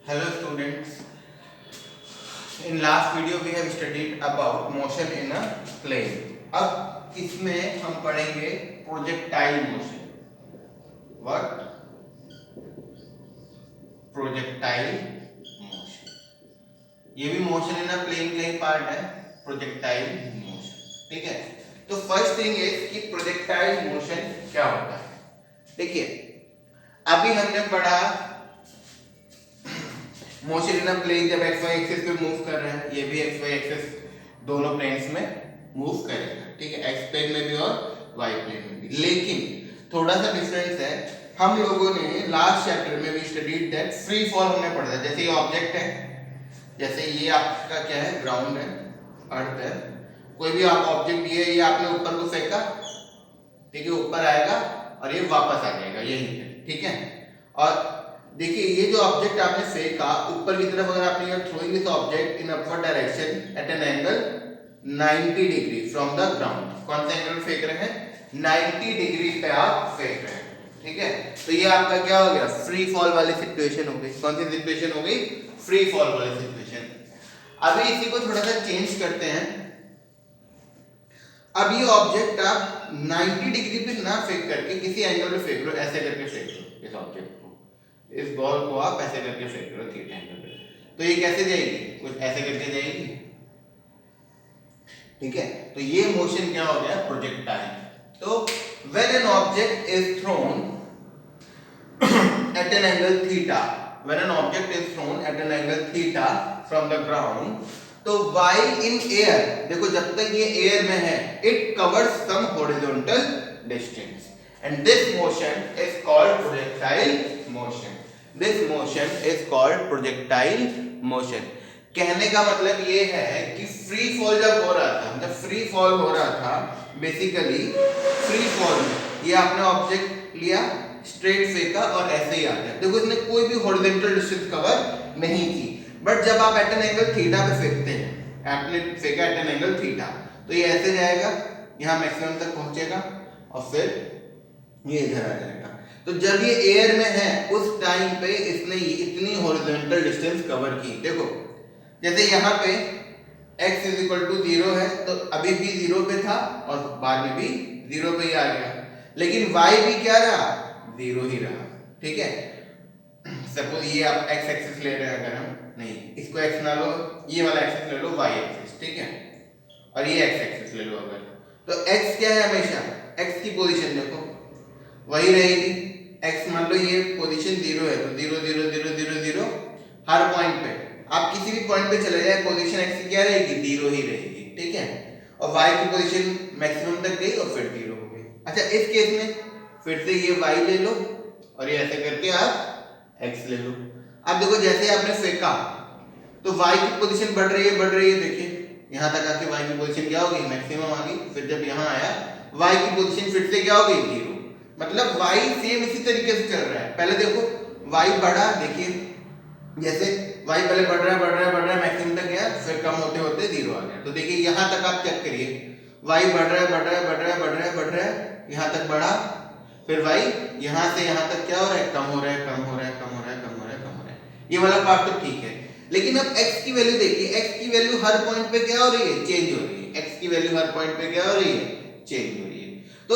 Hello students. In last video we have studied about motion in a plane. अब इसमें हम पढ़ेंगे projectile motion. What? Projectile motion. ये भी मोशन इन अ प्लेन का ही part है, प्रोजेक्टाइल मोशन. ठीक है. तो फर्स्ट थिंग इज कि प्रोजेक्टाइल मोशन क्या होता है. देखिए अभी हमने पढ़ा मोशन इन अ प्लेन जब एक्स वाई एक्सिस पे मूव कर रहे हैं, ये भी एक्स वाई एक्सिस दोनों प्लेन्स में मूव करेगा. ठीक है, एक्स प्लेन में भी और वाई प्लेन में भी. लेकिन थोड़ा सा डिफरेंस है. हम लोगों ने लास्ट चैप्टर में भी स्टडीड दैट फ्री फॉल हमने पढ़ा था. जैसे ये ऑब्जेक्ट है, जैसे ये आपका क्या है, ग्राउंड है, अर्थ है. कोई भी आप ऑब्जेक्ट दिए, ये आपने ऊपर को फेंका, ठीक है, ऊपर आएगा और ये वापस आ जाएगा यहीं पे. ठीक है. और देखिए ये जो ऑब्जेक्ट आपने फेंका ऊपर की तरफ, अगर आपने ये throwing this object in upward direction at an angle 90 degree from the ground. कौन सा एंगल फेंक रहे हैं? 90 डिग्री पे आप फेंक रहे हैं. ठीक है. तो ये आपका क्या हो गया? फ्री फॉल वाली सिचुएशन हो गई. कौन सी सिचुएशन हो गई? फ्री फॉल वाली सिचुएशन. अभी इसी को थोड़ा सा चेंज करते हैं. अब ये ऑब्जेक्ट आप 90 डिग्री पे ना फेंक करके किसी एंगल पे फेंक लो, ऐसे करके फेंक लो इस ऑब्जेक्ट को. इस बॉल को आप ऐसे करके फेंक लो थीटा एंगल पे, तो ये कैसे जाएगी? कुछ ऐसे करके जाएगी. ठीक है. तो ये मोशन क्या हो गया? प्रोजेक्टाइल. तो when an object is thrown at an angle theta, when an object is thrown at an angle theta from the ground, तो व्हाइल इन एयर, देखो जब तक ये एयर में है, it covers some horizontal distance and this motion is called projectile motion. This motion is called projectile motion. कहने का मतलब ये है कि फ्री फॉल जब हो रहा था, जब फ्री फॉल हो रहा था, बेसिकली फ्री फॉल में ये आपने ऑब्जेक्ट लिया, स्ट्रेट फेंका और ऐसे ही आ गया. देखो इसने कोई भी हॉरिजॉन्टल डिस्टेंस कवर नहीं की. बट जब आप एट एन एंगल थीटा पे फेंकते हैं, आपने फेंका एट एन एंगल थीटा, तो ये ऐसे जाएगा, यहाँ मैक्सिमम तक पहुंचेगा और फिर ये इधर आ जाएगा. तो जब ये एयर में है उस टाइम पे इसने इतनी हॉरिजॉन्टल डिस्टेंस कवर की. देखो जैसे यहाँ पे x इज इक्वल टू 0 है, तो अभी भी 0 पे था और बाद में भी 0 पे ही आ गया. लेकिन y भी क्या रहा? 0 ही रहा. ठीक है. सपोज ये आप x एक्सिस ले रहे हैं, अगर हम नहीं इसको x ना लो, ये वाला एक्सिस ले लो y एक्सिस. ठीक है. और ये x एक्सिस ले लो अगर, तो x क्या है? हमेशा x की पोजीशन देखो वही रहेगी. x मान लो ये पोजीशन 0 है, तो 0 0 0 0 0 हर पॉइंट पे आप किसी भी पॉइंट पे चले जाए, पोजीशन x की क्या रहेगी? 0 ही रहेगी. ठीक है. और y की पोजीशन मैक्सिमम तक गई और फिर 0 हो गई. अच्छा इस केस में फिर से ये y ले लो और ये ऐसे करके आप x ले लो. अब देखो जैसे आपने फेंका तो y की पोजीशन बढ़ रही है, बढ़ रही है. देखिए यहाँ तक आके y की पोजीशन क्या हो गई? मैक्सिमम आ गई. फिर जब यहाँ आया y की पोजीशन फिर से क्या हो गई? 0. मतलब y सेम इसी तरीके से चल रहा है. पहले देखो y बढ़ा, देखिए जैसे y पहले बढ़ रहा है बढ़ रहा है बढ़ रहा है, मैक्सिमम तक गया, फिर कम होते होते 0 आ गया. तो देखिए यहाँ तक आप चेक करिए, y बढ़ रहा है बढ़ रहा है बढ़ रहा है बढ़ रहा है बढ़ रहा है, यहाँ तक बढ़ा, फिर y यहाँ से यहाँ तक क्या हो रहा है? कम हो रहा है कम हो रहा है कम हो रहा है कम हो रहा है कम हो रहा है. ये वाला पार्ट तो ठीक है. लेकिन अब x की वैल्यू देखिए, x की वैल्यू हर पॉइंट पे क्या हो रही है? चेंज हो रही है. x की वैल्यू हर पॉइंट पे क्या हो रही है? चेंज हो रही है. तो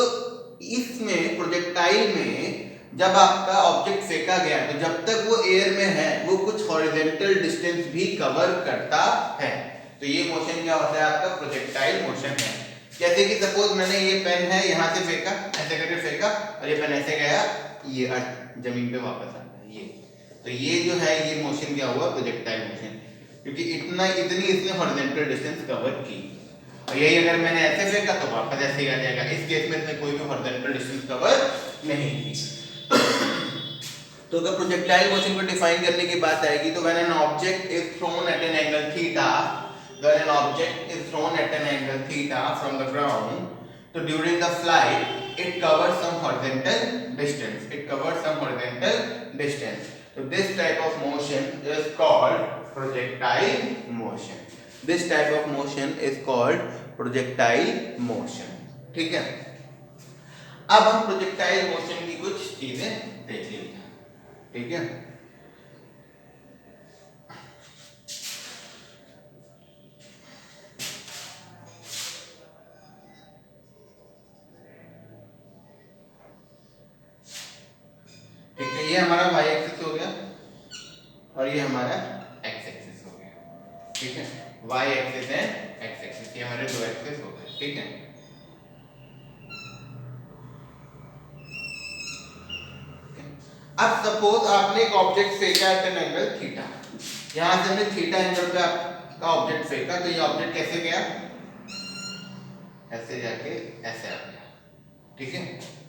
इसमें प्रोजेक्टाइल में जब आपका ऑब्जेक्ट फेंका गया, तो जब तक वो एयर में है वो कुछ हॉरिजॉन्टल डिस्टेंस भी कवर करता है. तो ये मोशन क्या होता है? आपका प्रोजेक्टाइल मोशन है. जैसे कि सपोज मैंने ये पेन है, यहाँ से फेंका, ऐसे करके फेंका और ये पेन ऐसे गया, ये जमीन पे वापस आता है. ये तो ये जो है ये मोशन क्या हुआ? Projectile motion. क्योंकि इतनी इसने हॉरिजॉन्टल डिस्टेंस कवर की. और यही अगर मैंने ऐसे फेंका तो वापस ऐसे ही आ जाएगा. इस केस में इसने कोई भी हॉरिजॉन्टल डिस्टेंस कवर नहीं की. तो अगर प्रोजेक्टाइल मोशन को डिफाइन करने की बात आएगी, तो when an object is thrown at an angle theta, when an object is thrown at an angle theta from the ground, तो during the flight it covers some horizontal distance. It covers some horizontal distance. So this type of motion is called projectile motion. This type of motion is called projectile motion. ठीक है. अब हम projectile motion की कुछ चीजें देख लेते हैं. ठीक है. ये हमारा y एक्सिस हो गया और ये हमारा x एक्सिस हो गया, ठीक है। y axis and x axis, ये हमारे दो एक्सिस हो गए, ठीक है। अब सपोज आपने एक ऑब्जेक्ट फेंका एट एन एंगल थीटा, यहां से हमने थीटा एंगल पे आपका ऑब्जेक्ट फेंका, तो ये ऑब्जेक्ट कैसे गया, ऐसे जाके ऐसे आ गया, ठीक है।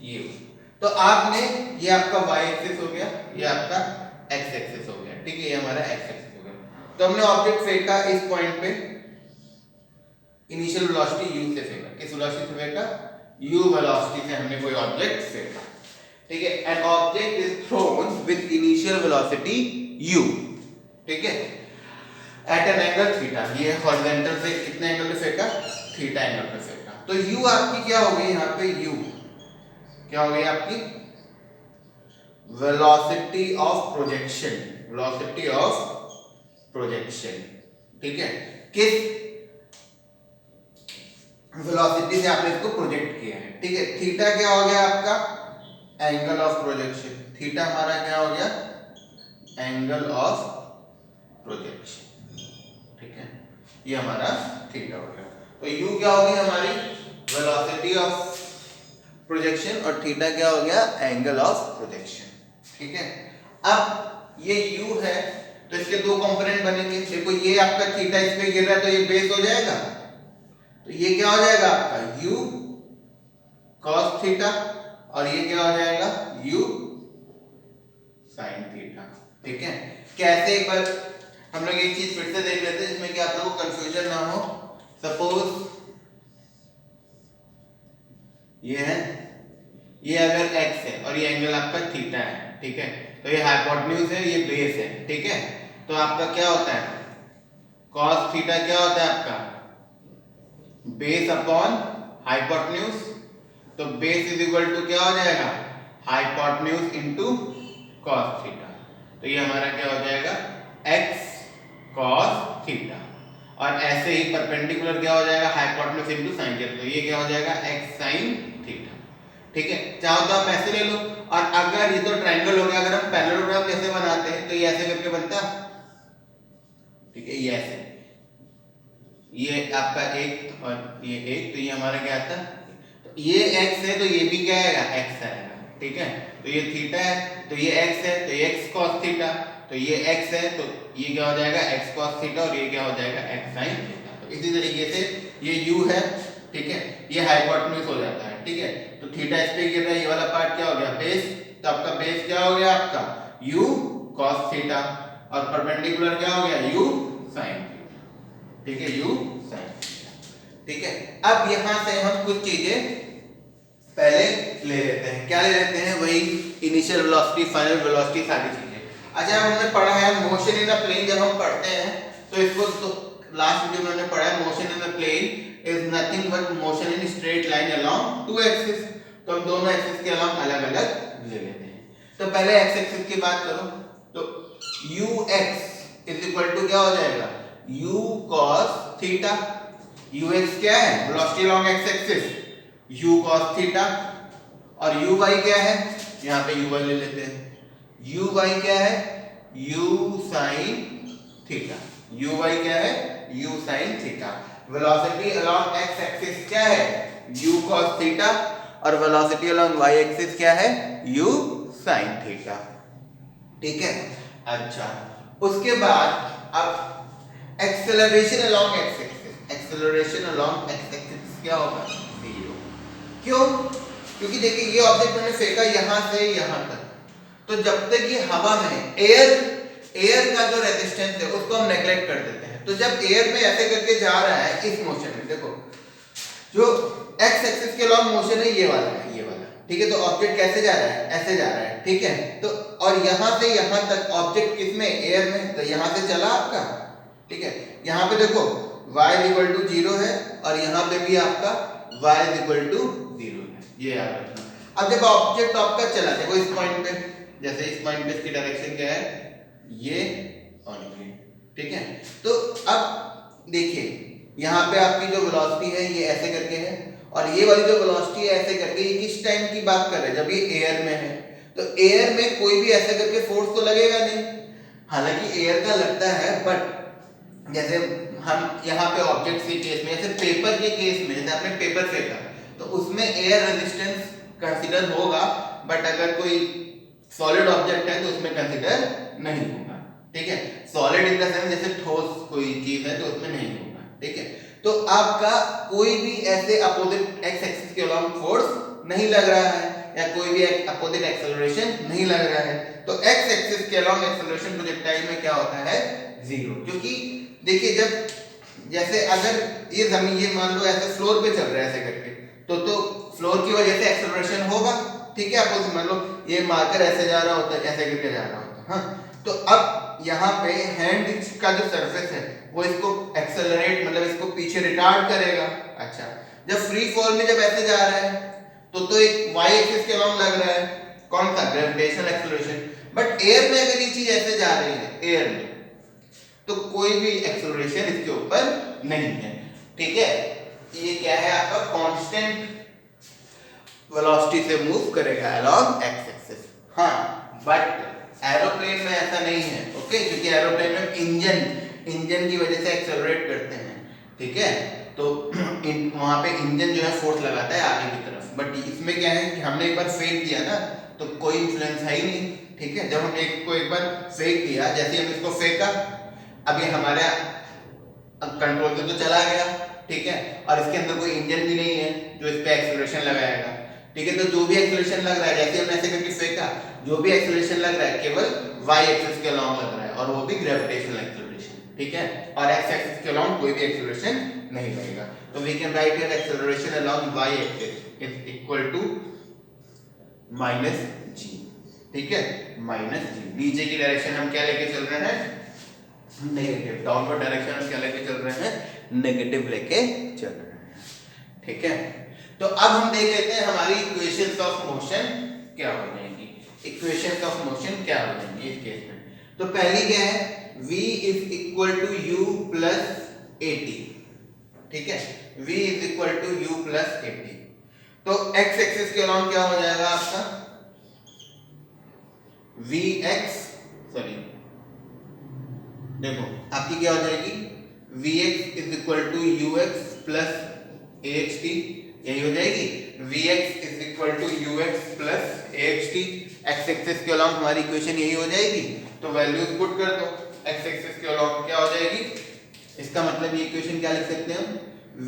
ये तो आपने, ये आपका y एक्सिस हो गया, ये आपका x एक्सिस हो गया, ठीक है, ये हमारा x एक्सिस हो गया। तो हमने ऑब्जेक्ट फेंका इस पॉइंट पे, इनिशियल वेलोसिटी u से फेंका, किस वेलोसिटी से फेंका, u वेलोसिटी से हमने कोई ऑब्जेक्ट फेंका, ठीक है। N object is throne with initial velocity u, ठीक है, एट एन एंगल थीटा, ये हॉरिजॉन्टल से कितने एंगल पे फेंका, थीटा एंगल पे फेंका। तो u आपकी क्या हो गई, यहाँ पे u क्या हो गई आपकी, velocity of projection, velocity of projection, ठीक है। किस वेलोसिटी से आपने इसको प्रोजेक्ट किया है, ठीक है। थीटा क्या हो गया आपका, एंगल ऑफ प्रोजेक्शन, थीटा हमारा क्या हो गया, एंगल ऑफ प्रोजेक्शन, ठीक है, ये हमारा थीटा हो गया। तो u क्या हो गई हमारी, वेलोसिटी ऑफ प्रोजेक्शन, और थीटा क्या हो गया, एंगल ऑफ प्रोजेक्शन, ठीक है। अब ये u है, तो इसके दो कंपोनेंट बनेंगे, देखो ये आपका थीटा इस पे गिर रहा है तो ये बेस हो जाएगा, तो ये क्या हो जाएगा आपका u cos थीटा, और ये क्या हो जाएगा u sin थीटा, ठीक है। कैसे, एक बार हम लोग एक चीज फिर से देख लेते हैं जिसमें कि आप लोगों को कंफ्यूजन ना हो। सपोज ये है, ये अगर x है और ये एंगल आपका थीटा है, ठीक है, तो ये हाइपोटेन्यूज है, ये बेस है, ठीक है। तो आपका क्या होता है, cos थीटा क्या होता है आपका, बेस अपॉन हाइपोटेन्यूज, तो बेस इज इक्वल टू क्या हो जाएगा, हाइपोटेन्यूज इनटू cos थीटा, तो ये हमारा क्या हो जाएगा, x cos थीटा, और ऐसे ही परपेंडिकुलर क्या हो जाएगा, हाइपोटेन्यूज इनटू sin थीटा, तो ये क्या हो जाएगा, x sin थीटा, ठीक है। चाहो तो आप ऐसे ले लो, और अगर ये तो ट्रायंगल हो गया, अगर हम पैरेललोग्राम कैसे बनाते हैं, तो ये ऐसे करके बनता, ठीक है, ये ऐसे, ये आपका एक और ये एक, तो ये हमारा क्या आता है, तो ये x है तो ये भी क्या आएगा, x आएगा, ठीक है। तो ये थीटा है तो ये x है, तो ये x cos थीटा, तो ये x है तो ये क्या हो जाएगा, x cos थीटा, और ये क्या हो जाएगा, x sin थीटा। तो इसी तरीके से ये u है, ठीक है, ये हाइपोटेन्यूज हो जाता है, ठीक है। तो थीटा इस पे गिर रहा है, ये वाला पार्ट क्या हो गया, बेस, तो आपका बेस क्या हो गया आपका, u cos थीटा, और परपेंडिकुलर क्या हो गया, u sin थीटा, ठीक है, u sin थीटा, ठीक है। अब यहां से हम कुछ चीजें पहले ले लेते हैं, क्या ले लेते हैं, वही इनिशियल वेलोसिटी, फाइनल वेलोसिटी, सारी चीजें। अच्छा, हमने पढ़ा है मोशन इन अ प्लेन, जब हम पढ़ते हैं तो इसको, तो लास्ट वीडियो में हमने पढ़ा है motion in a plane is nothing but motion in straight line along two axis, तो हम दोनों एक्सिस के अलोंग अलग अलग ले लेते हैं। तो पहले एक्स एक्सिस की बात करो, तो ux इज इक्वल टू क्या हो जाएगा, u cos थीटा, ux क्या है, velocity along x axis, u cos theta, और uy क्या है, यहाँ पे uy ले लेते हैं, uy क्या है, u sin थीटा, uy क्या है, u sin theta. Velocity along x axis क्या है, u cos थीटा, और वेलोसिटी अलोंग y एक्सिस क्या है, u sin थीटा, ठीक है। अच्छा, उसके बाद अब acceleration along x axis, acceleration along x axis क्या होगा, 0। क्यों, क्योंकि देखिए ये ऑब्जेक्ट मैंने फेंका यहां से यहां तक, तो जब तक ये हवा में एयर का जो रेजिस्टेंस है उसको हम नेग्लेक्ट कर देते हैं, तो जब एयर में ऐसे करके जा रहा है इस मोशन में, देखो जो x एक्सिस के लॉन्ग मोशन है ये वाला है, ये वाला, ठीक है। तो ऑब्जेक्ट कैसे जा रहा है, ऐसे जा रहा है, ठीक है। तो और यहां से यहां तक ऑब्जेक्ट किसमें, एयर में, तो यहां से चला आपका, ठीक है। यहां पे देखो y इक्वल टू 0 है, और यहां पे भी आपका y इक्वल टू 0 है, ये याद रखना। अब जब ऑब्जेक्ट आपका चला, देखो इस पॉइंट पे, जैसे इस पॉइंट पे इसकी डायरेक्शन क्या है, ये और ये, ठीक है। तो अब देखिए यहाँ पे आपकी जो वेलोसिटी है ये ऐसे करके है, और ये वाली जो वेलोसिटी है ऐसे करके, ये किस टाइम की बात कर रहे हैं, जब ये एयर में है। तो एयर में कोई भी ऐसा करके फोर्स तो लगेगा नहीं, हालांकि एयर का लगता है, बट जैसे हम यहाँ पे ऑब्जेक्ट के केस में, जैसे पेपर के केस में, जैसे आपने पेपर फेंका तो उसमें एयर रेजिस्टेंस कंसीडर होगा, बट अगर कोई सॉलिड ऑब्जेक्ट है तो उसमें कंसीडर नहीं होगा। ठीक है, सॉलिड इन द सेंस जैसे ठोस कोई चीज है तो उसमें नहीं होगा। ठीक है, तो आपका कोई भी ऐसे अपोजिट एक्स एक्सिस के अलोंग फोर्स नहीं लग रहा है, या कोई भी अपोजिट एक्सेलरेशन नहीं लग रहा है, तो एक्स एक्सिस के अलोंग एक्सेलरेशन प्रोजेक्टाइल में क्या होता है, जीरो। क्योंकि देखिए, जब जैसे अगर ये जमीन, ये मान लो ऐसे फ्लोर पे चल रहा है ऐसे करके, तो फ्लोर की वजह से एक्सेलरेशन होगा। ठीक है, अपोजिट मान लो ये मार्कर ऐसे जा रहा होता है, ऐसे करके जा रहा होता है, हाँ, तो अब यहाँ पे हैंड का जो सरफेस है वो इसको एक्सेलरेट, मतलब इसको पीछे रिटार्ड करेगा। अच्छा, जब फ्री फॉल में जब ऐसे जा रहा है तो एक वाई एक्सिस के अलोंग लग रहा है, कौन सा, ग्रेविटेशनल एक्सेलरेशन। बट एयर में अगर ये चीज ऐसे जा रही है एयर में, तो कोई भी एक्सेलरेशन इसके ऊपर नहीं है। ठीक है, ये क्या है आपका, कांस्टेंट वेलोसिटी से मूव करेगा अलोंग एक्स एक्सिस। हाँ, बट एरोप्लेन में ऐसा नहीं है। ओके, क्योंकि एरोप्लेन में इंजन की वजह से एक्सेलरेट करते हैं। ठीक है, तो वहां पे इंजन जो है फोर्स लगाता है आगे की तरफ, बट इसमें क्या है कि हमने एक बार फेंक दिया ना, तो कोई इन्फ्लुएंस है ही नहीं। ठीक है, जब हम एक बार फेंक दिया, जैसे हम इसको फेंका, अब ये हमारे कंट्रोल से तो चला गया। ठीक है, और इसके अंदर कोई इंजन भी नहीं है जो इस पे एक्सेलरेशन लगाएगा। ठीक है, तो जो भी एक्सेलरेशन लग रहा है, जैसे हमने ऐसे करके फेंका, जो भी एक्सेलरेशन लग रहा है केवल वाई एक्सिस के अलोंग लग रहा है, और वो भी ग्रेविटेशनल एक्सेलरेशन। ठीक है, और एक्स एक्सिस के अलोंग कोई भी एक्सेलरेशन नहीं लगेगा। तो we can write here acceleration along Y axis is equal to minus G. ठीक है, माइनस जी। नीचे की डायरेक्शन हम क्या लेके चल रहे हैं, नेगेटिव। डाउनवर्ड डायरेक्शन हम क्या लेके चल रहे हैं, नेगेटिव लेके चल रहे हैं। ठीक है, तो अब हम देख लेते हैं हमारी इक्वेशंस ऑफ मोशन क्या हो जाएंगी। इक्वेशंस ऑफ मोशन क्या हो जाएंगी इस केस में। तो पहली क्या है, v is equal to u plus at। ठीक है, v is equal to u plus at। तो x एक्सिस के अलोंग क्या हो जाएगा आपका, vx, सॉरी देखो आपकी क्या हो जाएगी, vx is equal to ux plus axt, यही हो जाएगी। vx is equal to ux plus axt, x axis के अलोंग हमारी इक्वेशन यही हो जाएगी। तो वैल्यूज पुट कर दो, x एक्सिस के अलोंग क्या हो जाएगी, इसका मतलब ये इक्वेशन क्या लिख सकते हैं हम,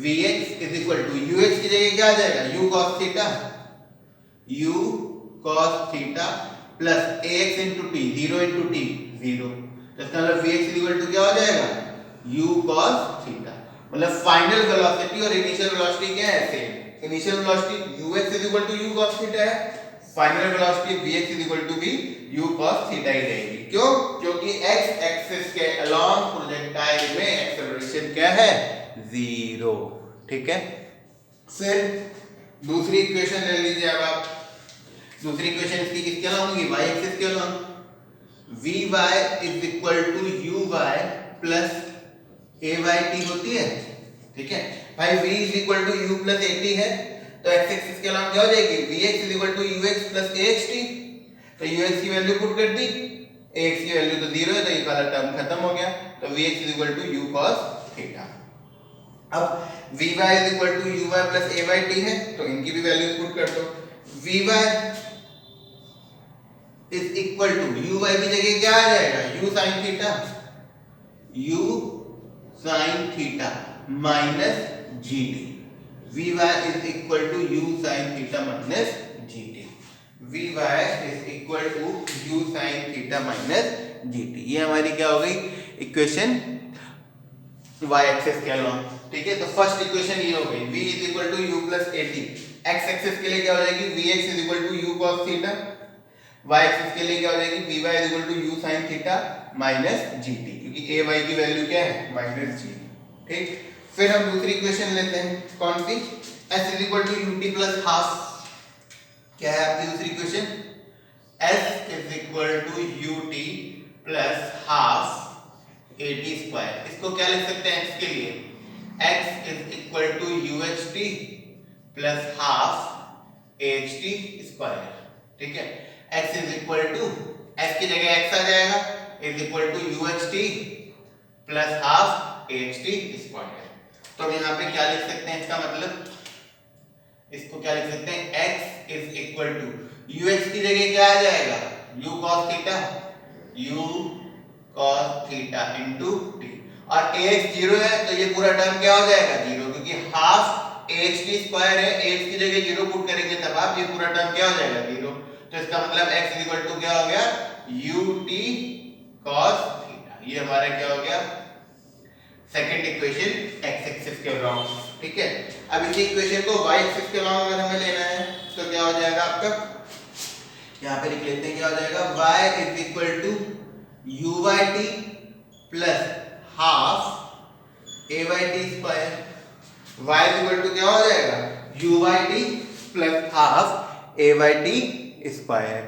vx is equal to ux की जगह क्या आ जाएगा, u cos theta, u cos theta plus ax into t, 0 into t 0। तो इसका मतलब vx इज इक्वल टू क्या हो जाएगा, u cos थीटा। मतलब फाइनल वेलोसिटी और इनिशियल वेलोसिटी क्या है, same. Initial velocity ux is equal to u cos theta है, final velocity vx is equal to भी u cos थीटा ही रहेगी। क्यों, क्योंकि x एक्सिस के अलोंग प्रोजेक्टाइल में एक्सेलरेशन क्या है, जीरो। ठीक है, फिर दूसरी इक्वेशन ले लीजिए। अब आप दूसरी इक्वेशन इसकी किसके अलोंग होगी, y एक्सिस के along. vy is equal to uy plus ayt होती है। ठीक है भाई, v is equal to u plus at है, तो x एक्सिस के अलोंग क्या हो जाएगी, vx is equal to ux plus axt। तो ux की वैल्यू पुट कर दी, ax की वैल्यू तो 0 है, तो ये वाला टर्म खत्म हो गया। तो vx is equal to u cos theta. अब vy is equal to uy plus ayt है, तो इनकी भी वैल्यूज पुट कर दो। vy is equal to uy की जगह क्या आ जाएगा, u sin theta, u sin theta minus gt। vy is equal to u sin theta minus gt। vy is equal to u sin theta minus gt। ये हमारी क्या हो गई इक्वेशन y एक्सिस के अलोंग। ठीक है, तो फर्स्ट इक्वेशन ये हो गई, v is equal to u plus at। x axis के लिए क्या हो जाएगी, vx is equal to u cos theta. y axis के लिए क्या हो जाएगी, vy is equal to u sin theta minus gt, क्योंकि ay की वैल्यू क्या है, माइनस g। ठीक, फिर हम दूसरी इक्वेशन लेते हैं, कौन सी, s is equal to ut plus half. क्या है आपकी दूसरी equation, s is equal to ut plus half at square. इसको क्या लिख सकते हैं x के लिए, x is equal to uht plus half aht square. ठीक है, x is equal to, x की जगह x आ जाएगा, is equal to uxt plus half axt square. तो हम यहाँ पे क्या लिख सकते हैं, इसका मतलब इसको क्या लिख सकते हैं, x is equal to ux की जगह क्या आ जाएगा, u cos theta, u cos theta into t, और ax 0 है तो ये पूरा टर्म क्या हो जाएगा, 0, क्योंकि हाफ axt स्क्वायर है, ax की जगह 0 पुट करेंगे तब आप ये पूरा टर्म क्या हो जाएगा, 0। तो इसका मतलब x इक्वल टू क्या हो गया, ut cos थीटा। ये हमारा क्या हो गया, सेकंड इक्वेशन x एक्सिस के अलोंग। ठीक है, अब इसी इक्वेशन को y एक्सिस के अलोंग अगर हमें लेना है तो क्या हो जाएगा आपका, यहाँ पे लिख लेते हैं, क्या हो जाएगा, y is equal to uyt plus half ayt square. y is equal to क्या हो जाएगा, uyt plus half ayt square.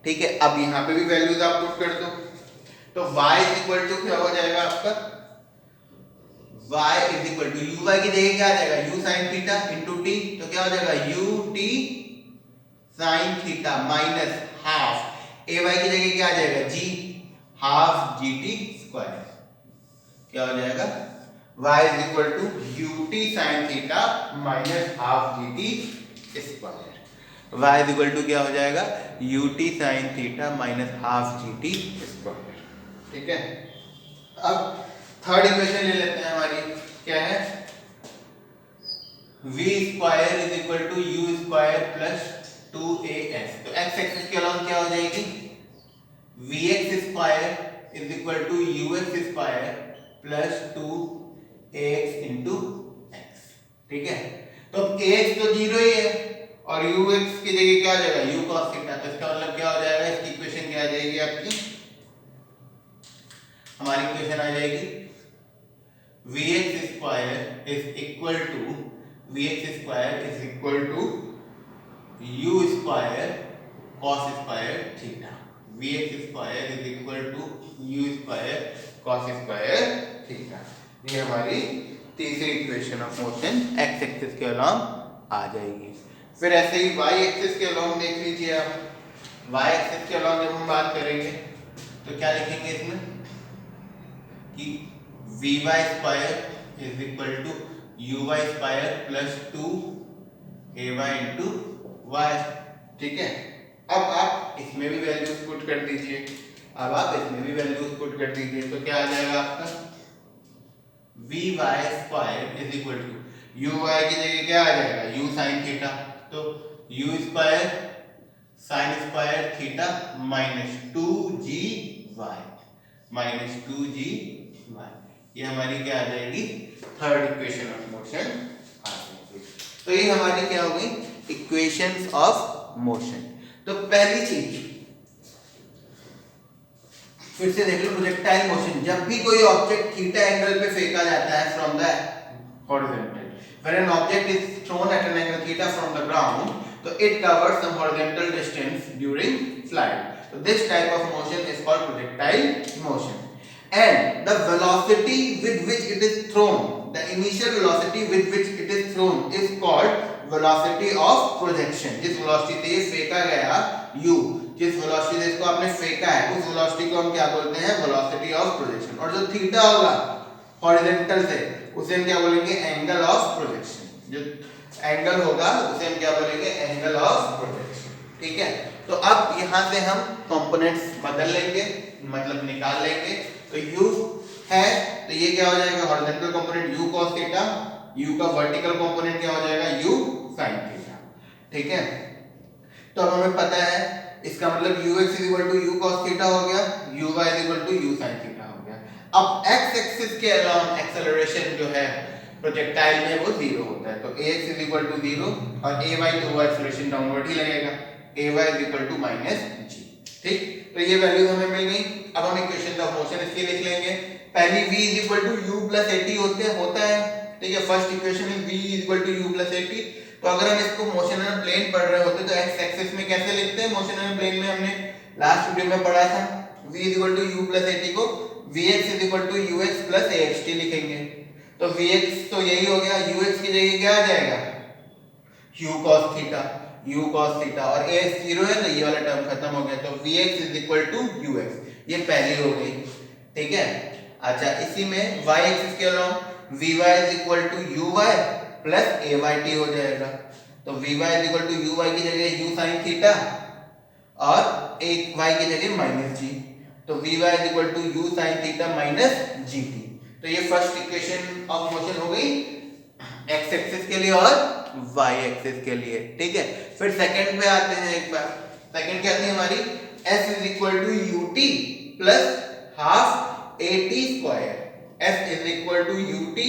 ठीक है, अब यहाँ पे भी वैल्यूज आप पुट कर दो, तो y इज इक्वल टू क्या हो जाएगा आपका, y is equal to uy की जगह क्या आ जाएगा, u sin theta into t, तो क्या हो जाएगा ut sin theta minus half ay की जगह क्या आ जाएगा, g हाफ gt स्क्वायर। क्या हो जाएगा, y is equal to ut sin theta minus half gt square. y is equal to क्या हो जाएगा, ut sin theta minus half gt square. ठीक है, अब थर्ड इक्वेशन ले लेते हैं, हमारी क्या है, v square is equal to u square plus 2as। तो x एक्सिस के अलोंग क्या हो जाएगी, vx square is equal to ux square plus 2ax into x। ठीक है, तो अब ax तो 0 ही है और ux की जगह क्या आ जाएगा, u cos थीटा। तो इसका मतलब क्या हो जाएगा, इसकी इक्वेशन क्या आ जाएगी आपकी, हमारी इक्वेशन आ जाएगी vx square is equal to u square cos square theta. vx square is equal to u square cos square theta. ये हमारी तीसरी equation of motion x axis के अलोंग आ जाएगी। फिर ऐसे ही y एक्सिस के अलोंग देख लीजिए आप, y एक्सिस के अलोंग जब हम बात करेंगे तो क्या लिखेंगे इसमें कि vy square is equal to uy square plus 2ay into y। ठीक है, अब आप इसमें भी वैल्यूज पुट कर दीजिए, अब आप इसमें भी वैल्यूज पुट कर दीजिए, तो क्या आ जाएगा आपका, vy square is equal to uy की जगह क्या आ जाएगा, u sin थीटा, तो u square sin square theta minus 2gy ये हमारी क्या आ जाएगी, थर्ड इक्वेशन ऑफ मोशन आ जाएगी। तो ये हमारी क्या हो गई, इक्वेशंस ऑफ मोशन। तो पहली चीज फिर से देख लो, प्रोजेक्टाइल मोशन, जब भी कोई ऑब्जेक्ट थीटा एंगल पे फेंका जाता है from the horizontal, when an object is thrown at an angle theta from the ground, तो it covers some horizontal distance during flight. So this type of motion is called projectile motion, and the velocity with which it is thrown, the initial velocity with which it is thrown is called velocity of projection। जिस velocity से ये फेंका गया u, जिस velocity से इसको आपने फेंका है, उस velocity को हम क्या बोलते हैं, velocity of projection। और जो थीटा होगा horizontal से, उसे हम क्या बोलेंगे, angle of projection। जो एंगल होगा उसे हम क्या बोलेंगे, एंगल ऑफ प्रोजेक्शन। ठीक है, तो अब यहाँ से हम कंपोनेंट्स बदल लेंगे, मतलब निकाल लेंगे। तो u है तो ये क्या हो जाएगा, horizontal component u cos theta, u का वर्टिकल कंपोनेंट क्या हो जाएगा, u sin थीटा। ठीक है, तो अब हमें पता है, इसका मतलब ux u cos थीटा हो गया, uy u sin थीटा हो गया। अब x एक्सिस के अलोंग एक्सेलरेशन जो है प्रोजेक्टाइल में वो 0 होता है, तो ax 0 और ay तो वो एक्सेलरेशन डाउनवर्ड ही लगेगा, ay -g। ठीक, तो ये वैल्यूज हमें मिल गई। अब हम इक्वेशन ऑफ मोशन इसकी लिख लेंगे। पहली v u + at होता है। ठीक है, फर्स्ट इक्वेशन में v u + at। तो अगर हम इसको मोशन ऑन प्लेन पढ़ रहे होते तो x एक्सिस में कैसे लिखते हैं, मोशन ऑन प्लेन में हमने लास्ट वीडियो में पढ़ा था, v u + at को vx ux + axt लिखेंगे। तो vx तो यही हो गया, ux की जगह क्या आ जाएगा, u cos theta, u cos theta, और ax 0 है तो ये वाला टर्म खत्म हो गया, तो vx is equal to ux, ये पहली हो गई, ठीक है। अच्छा, इसी में y एक्सिस के along vy is equal to uy plus ayt हो जाएगा, तो vy is equal to uy की जगह u sin थीटा और एक y की जगह माइनस g, तो vy is equal to u sin theta minus gt। तो ये फर्स्ट इक्वेशन ऑफ मोशन हो गई x एक्सिस के लिए और y एक्सिस के लिए, ठीक है। फिर सेकंड पे आते हैं, एक बार सेकंड क्या थी हमारी, s is equal to ut plus half at square, s is equal to ut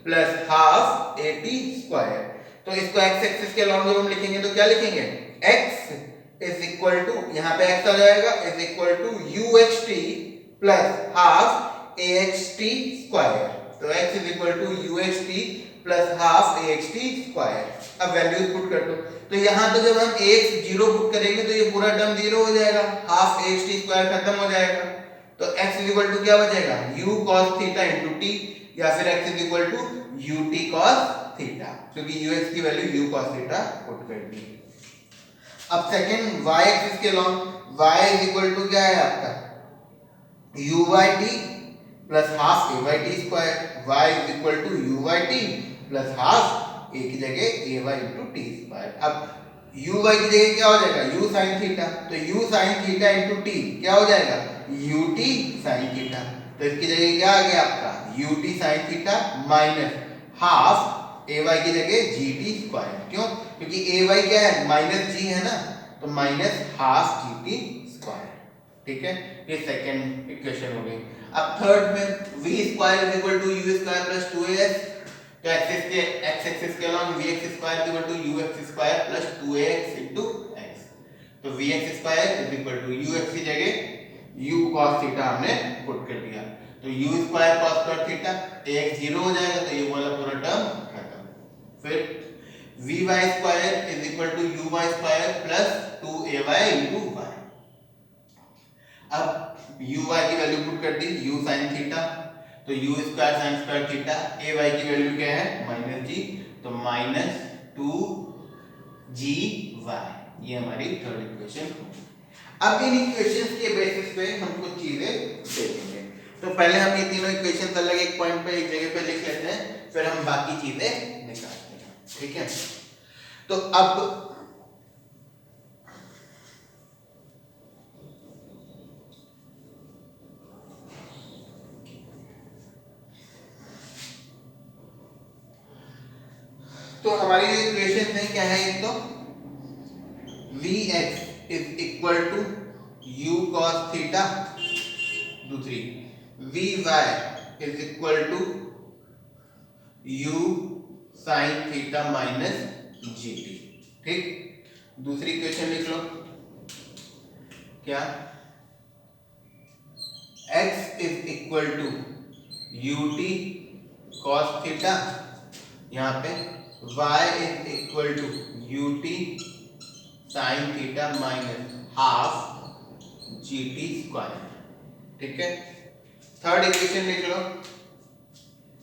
plus half at square. तो इसको x एक्सिस के अलॉन्ग जब हम लिखेंगे तो क्या लिखेंगे, x इज इक्वल टू, यहाँ पे x आ जाएगा, is equal to uht plus half axt square, तो x is equal to uht plus half axt square. अब वैल्यूज पुट कर दो, तो यहाँ तो जब हम ax 0 पुट करेंगे तो ये पूरा टर्म 0 हो जाएगा, हाफ axt स्क्वायर खत्म हो जाएगा, तो x इज इक्वल टू क्या बचेगा, u cos theta into t, या फिर x is equal to ut cos theta, क्योंकि ux की value u cos theta put कर दी। अब सेकंड y एक्सिस के long y is equal to क्या है आपका, uyt plus half ayt square, y is equal to uyt plus half a की जगह ay इनटू t स्क्वायर। अब uy की जगह क्या हो जाएगा, u sin थीटा, तो u sin theta into t क्या हो जाएगा, ut sin थीटा, तो इसकी जगह क्या आ गया आपका ut sin theta minus half ay की जगह gt स्क्वायर, क्यों, क्योंकि ay क्या है माइनस g है ना, तो माइनस हाफ gt स्क्वायर, ठीक है। ये सेकंड इक्वेशन हो गई। अब थर्ड में v square is equal to u square plus 2as, तो एक्सिस के x एक्सिस के along vx square is equal to ux square plus 2ax into x, तो vx square is equal to ux की जगह u cos theta हमने put कर दिया, तो u square cos square theta, ax 0 हो जाएगा, तो ये वाला पूरा टर्म खत्म। फिर vy square is equal to uy square plus 2ay into y। अब uy की वैल्यू पुट कर दी, u sin थीटा, तो u square sin square theta, ay की वैल्यू क्या है माइनस g, तो माइनस 2gy, ये हमारी थर्ड इक्वेशन होगी। अब इन इक्वेशंस के बेसिस पे हम कुछ चीजें देखेंगे, तो पहले हम ये तीनों इक्वेशंस अलग एक पॉइंट पे एक जगह पे लिख लेते हैं, फिर हम बाकी चीजें निकालते हैं, ठीक है। तो अब हमारी इक्वेशन है क्या है, एक तो vx is equal to u cos theta, दूसरी vy is equal to u sin theta minus gt, ठीक। दूसरी इक्वेशन लिख लो, क्या, x is equal to ut cos theta, यहाँ पे y is equal to ut sin theta minus half gt square, ठीक है। थर्ड इक्वेशन लिख लो,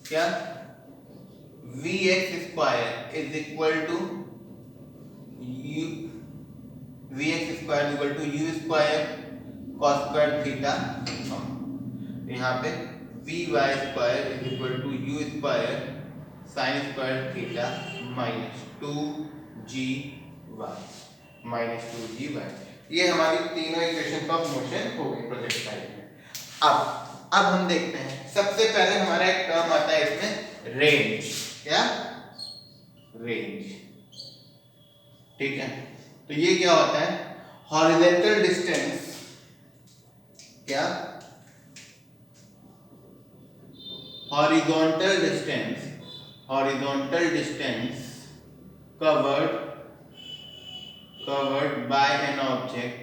क्या, vx square is equal to vx square equal to u square cos square theta, यहाँ पे vy square is equal to u square sin square theta minus 2gy, minus 2gy। ये हमारी तीनों इक्वेशन ऑफ मोशन हो गई project side में। अब हम देखते हैं, सबसे पहले हमारा एक टर्म आता है इसमें रेंज, क्या, रेंज, ठीक है। तो ये क्या होता है, हॉरिजॉन्टल डिस्टेंस, क्या, horizontal distance covered by an object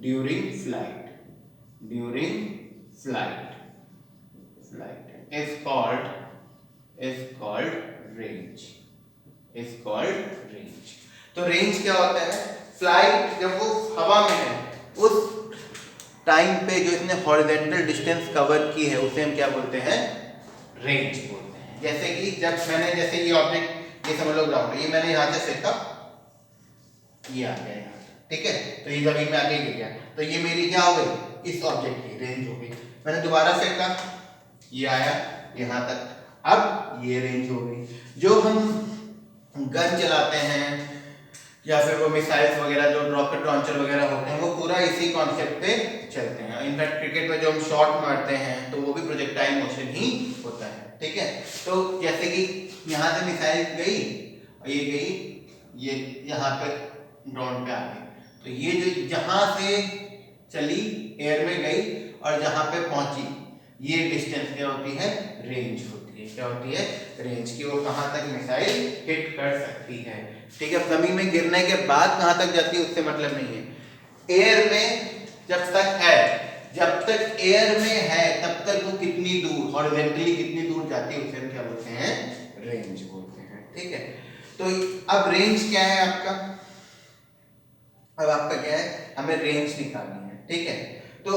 during flight is called range, तो रेंज क्या होता है, फ्लाइट जब वो हवा में है उस टाइम पे जो इसने हॉरिजॉन्टल डिस्टेंस कवर की है उसे हम क्या बोलते हैं, रेंज बोलते हैं। जैसे कि जब मैंने, जैसे ये ऑब्जेक्ट ये समझ लो ग्राउंड है, ये मैंने यहाँ से फेंका, ये आ गया यहाँ, ठीक है, तो ये जमीन में आके गिर गया, तो ये मेरी क्या हो गई, इस ऑब्जेक्ट की रेंज हो गई। मैंने दोबारा फेंका, ये आया यहाँ तक, अब ये रेंज हो गई। जो हम गन चलाते हैं या फिर वो मिसाइल्स वगैरह जो रॉकेट लॉन्चर वगैरह होते हैं, वो पूरा इसी कॉन्सेप्ट पे चलते हैं। इनफैक्ट क्रिकेट में जो हम शॉट मारते हैं तो वो भी प्रोजेक्टाइल मोशन ही होता है, ठीक है। तो जैसे कि यहाँ से मिसाइल गई और ये गई, ये यहाँ पे ग्राउंड पे आ गई, तो ये जो जहाँ से चली एयर में गई और जहाँ पे पहुंची, ये डिस्टेंस क्या होती है, रेंज होती है। क्या होती है, रेंज की, वो कहाँ तक मिसाइल हिट कर सकती है, ठीक है। जमीन में गिरने के बाद कहाँ तक जाती है उससे मतलब नहीं है, एयर में जब तक है, जब तक एयर में है तब तक वो कितनी दूर, हॉरिजॉन्टली कितनी दूर जाती है, उसे हम क्या बोलते हैं, रेंज बोलते हैं, ठीक है। तो अब रेंज क्या है आपका, अब आपका क्या है, हमें रेंज निकालनी है, ठीक है। तो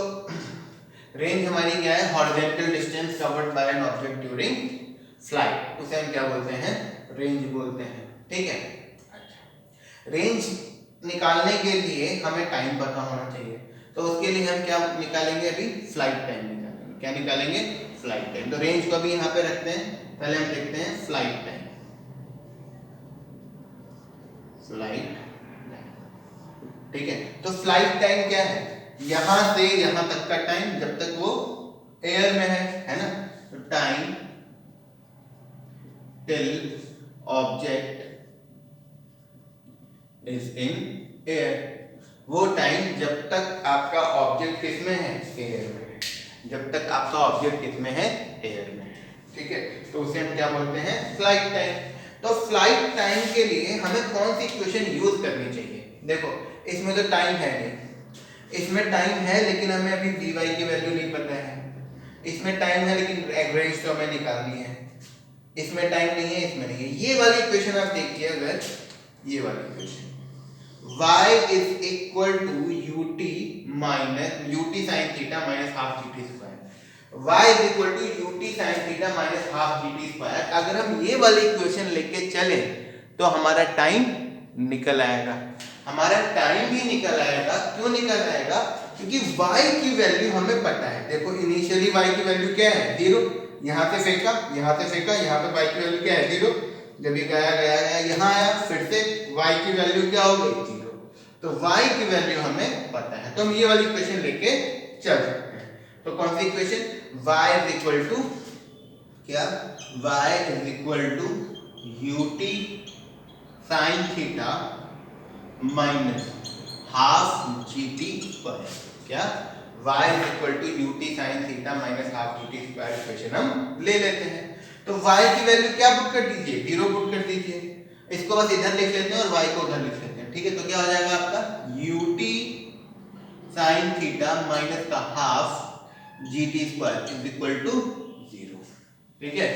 रेंज हमारी क्या है, horizontal distance covered by an object during flight, उसे हम क्या बोलते हैं, रेंज बोलते हैं, ठीक है। अच्छा, रेंज निकालने के लिए हमें टाइम पता होना चाहिए, तो उसके लिए हम क्या निकालेंगे, अभी फ्लाइट टाइम निकालेंगे। क्या निकालेंगे, फ्लाइट टाइम। तो रेंज को अभी यहाँ पे रखते हैं, पहले हम देखते हैं फ्लाइट टाइम। फ्लाइट टाइम, ठीक है। तो फ्लाइट टाइम क्या है, यहां से यहां तक का टाइम जब तक वो एयर में है ना। तो time till object is in air, वो टाइम जब तक आपका ऑब्जेक्ट किसमें है, एयर में है, जब तक आपका ऑब्जेक्ट किसमें है, एयर में है, ठीक है। तो उसे हम क्या बोलते हैं, फ्लाइट टाइम। तो फ्लाइट टाइम के लिए हमें कौन सी इक्वेशन यूज करनी चाहिए, देखो इसमें तो टाइम है नहीं, इसमें टाइम है लेकिन हमें अभी dy की वैल्यू नहीं पता है, इसमें टाइम है लेकिन रेंज तो हमें निकालनी है, इसमें टाइम नहीं है, इसमें नहीं है। ये वाली इक्वेशन आप देखिए, अगर ये वाली equation y is equal to ut minus ut sin theta minus half gt square, y is equal to ut sin theta minus half gt square, अगर हम ये वाली इक्वेशन लेके चले तो हमारा टाइम निकल आएगा, हमारा टाइम भी निकल आएगा। क्यों निकल आएगा, क्योंकि y की वैल्यू हमें पता है। देखो इनिशियली y की वैल्यू क्या है, 0, यहाँ से फेंका, यहाँ से फेंका, यहाँ पे y की वैल्यू क्या है, 0, जब ये गया गया गया यहाँ आया, फिर से y की वैल्यू क्या हो गई, 0। तो y की वैल्यू हमें पता है, तो हम ये वाली इक्वेशन लेके चल सकते हैं। तो कौन सी equation, y is equal to क्या, y is equal to ut sin theta minus half gt square, क्या, y is equal to ut sin theta minus half gt square equation हम ले लेते हैं। तो y की वैल्यू क्या पुट कर दीजिए, 0 पुट कर दीजिए, इसको बस इधर लिख लेते हैं और y को उधर लिख लेते हैं, ठीक है। तो क्या हो जाएगा आपका ut sin थीटा माइनस का half gt square is equal to 0, ठीक है।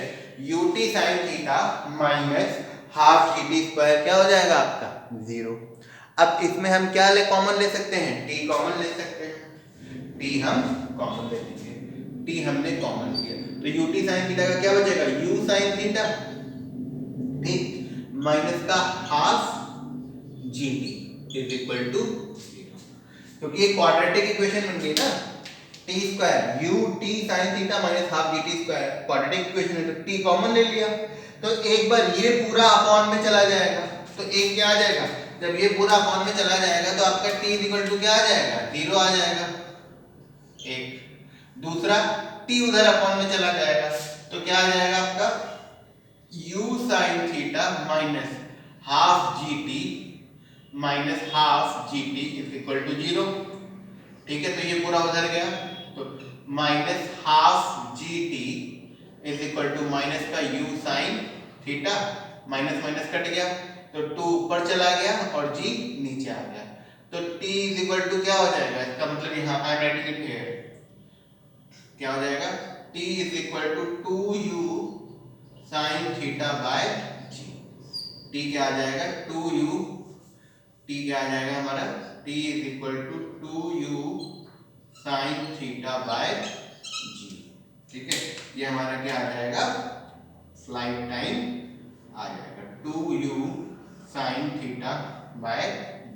ut sin theta minus half gt square क्या हो जाएगा आपका, 0। अब इसमें हम क्या ले कॉमन ले सकते हैं, t कॉमन ले सकते हैं, t हम कॉमन ले लेंगे, t हमने कॉमन लिया, तो ut sin थीटा का क्या बचेगा, u sin थीटा, ठीक, माइनस का half gt is equal to 0, क्योंकि ये क्वाड्रेटिक इक्वेशन बन गई ना, t square ut sin theta minus half gt square quadratic equation है, तो t कॉमन ले लिया, तो एक बार ये पूरा अपॉन में चला जाएगा, तो एक क्या आ जाएगा, जब ये पूरा अपॉन में चला जाएगा तो आपका t इक्वल टू क्या आ जाएगा, 0 आ जाएगा, एक। दूसरा t उधर अपॉन में चला जाएगा तो क्या आ जाएगा आपका u sin theta minus half gt minus half gt is equal to 0, ठीक है। तो ये पूरा उधर गया, तो minus half gt is equal to minus का u sin theta, minus minus cut गया तो 2 ऊपर चला गया और g नीचे आ गया, तो t इज इक्वल टू क्या हो जाएगा, इसका मतलब यहाँ I am writing it here, क्या हो जाएगा, t is equal to 2u sin theta by g, t क्या आ जाएगा 2u, t क्या आ जाएगा हमारा, t is equal to 2u sin theta by g, ठीक है। ये हमारा क्या आ जाएगा, फ्लाइट टाइम आ जाएगा। 2u sin theta by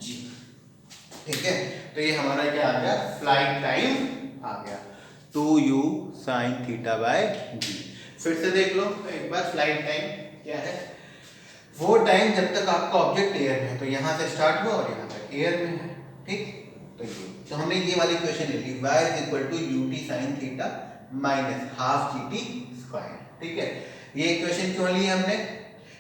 G. ठीक है, तो ये हमारा क्या आ गया, फ्लाइट टाइम आ गया 2u sin थीटा बाय जी। फिर से देख लो एक बार, फ्लाइट टाइम क्या है, वो टाइम जब तक आपका ऑब्जेक्ट एयर में है, तो यहाँ से स्टार्ट हुआ और यहाँ तक एयर में है। ठीक, तो ये तो हमने ये वाली इक्वेशन ले ली, y is equal to u t sine theta minus half G T square. ठीक है, ये इक्वेशन क्यों ली हमने,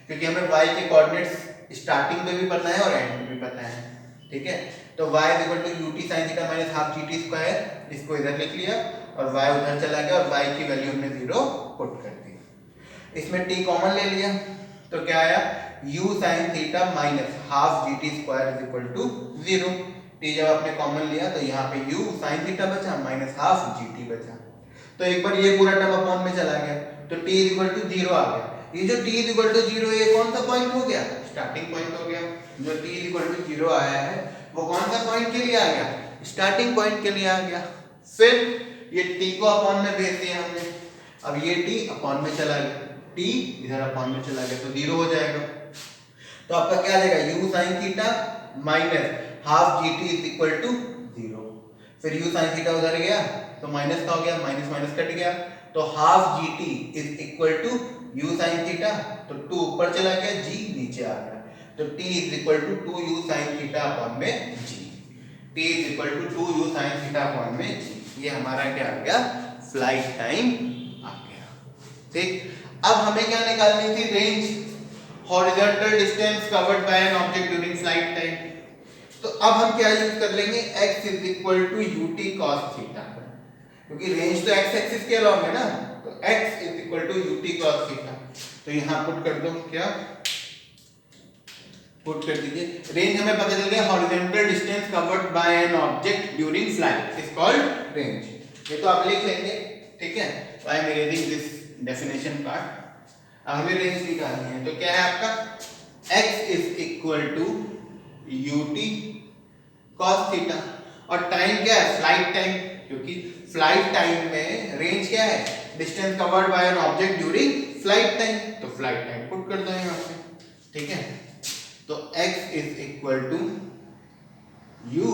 क्योंकि हमें y के कोऑर्डिनेट्स स्टार्टिंग में भी पता है और एंड में भी पता है। ठीक है, तो y is equal to u t sine theta minus half G T square, इसको इधर लिख लिया और y उधर चला गया और y की वैल्यू हमने 0 पुट कर दी। इसमें t कॉमन ले लिया तो क्या आया, u sin theta minus half G T square is equal to 0। t जब आपने कॉमन लिया तो यहाँ पे u sin थीटा बचा माइनस हाफ जी टी बचा, तो एक बार ये पूरा टर्म अपॉन में चला गया तो t इज इक्वल टू 0 आ गया। ये जो t इज इक्वल टू 0 ये कौन सा पॉइंट हो गया, स्टार्टिंग पॉइंट हो गया। जो t इज इक्वल टू 0 आया है वो कौन सा पॉइंट के लिए आ गया, स्टार्टिंग पॉइंट के लिए आ गया। फिर ये t को अपॉन में भेज दिया हमने, अब ये t अपॉन में चला गया, t इधर अपॉन में चला गया तो 0 हो जाएगा। तो आपका क्या आ जाएगा, u sin theta minus half ji t is equal to 0। फिर u sin थीटा उधर गया तो माइनस का हो गया, माइनस माइनस कट गया, तो half ji t is equal to u sin theta, तो 2 ऊपर चला गया, g नीचे आ गया, तो t is equal to 2u sin theta upon में g। t is equal to 2u sin theta upon में g। ये हमारा क्या आ गया, फ्लाइट टाइम आ गया। ठीक, अब हमें क्या निकालनी थी, range, horizontal distance covered by an object during flight time. तो अब हम क्या यूज कर लेंगे, x is equal to ut cos theta, क्योंकि रेंज तो x एक्सिस के अलॉन्ग है ना, तो x is equal to ut cos theta. तो यहां पुट कर दो, क्या पुट कर दीजिए, रेंज हमें पता चल गया, horizontal distance covered by an object during flight is called range. ये तो आप लिख लेंगे, ठीक है, तो I am erasing this definition part. अब हमें रेंज निकालनी है, तो क्या है आपका, x is equal to ut cos theta, और टाइम क्या है, फ्लाइट टाइम, क्योंकि फ्लाइट टाइम में रेंज क्या है, distance covered by an object during flight time, तो फ्लाइट टाइम पुट कर दो यहां पे। ठीक है, तो x is equal to u,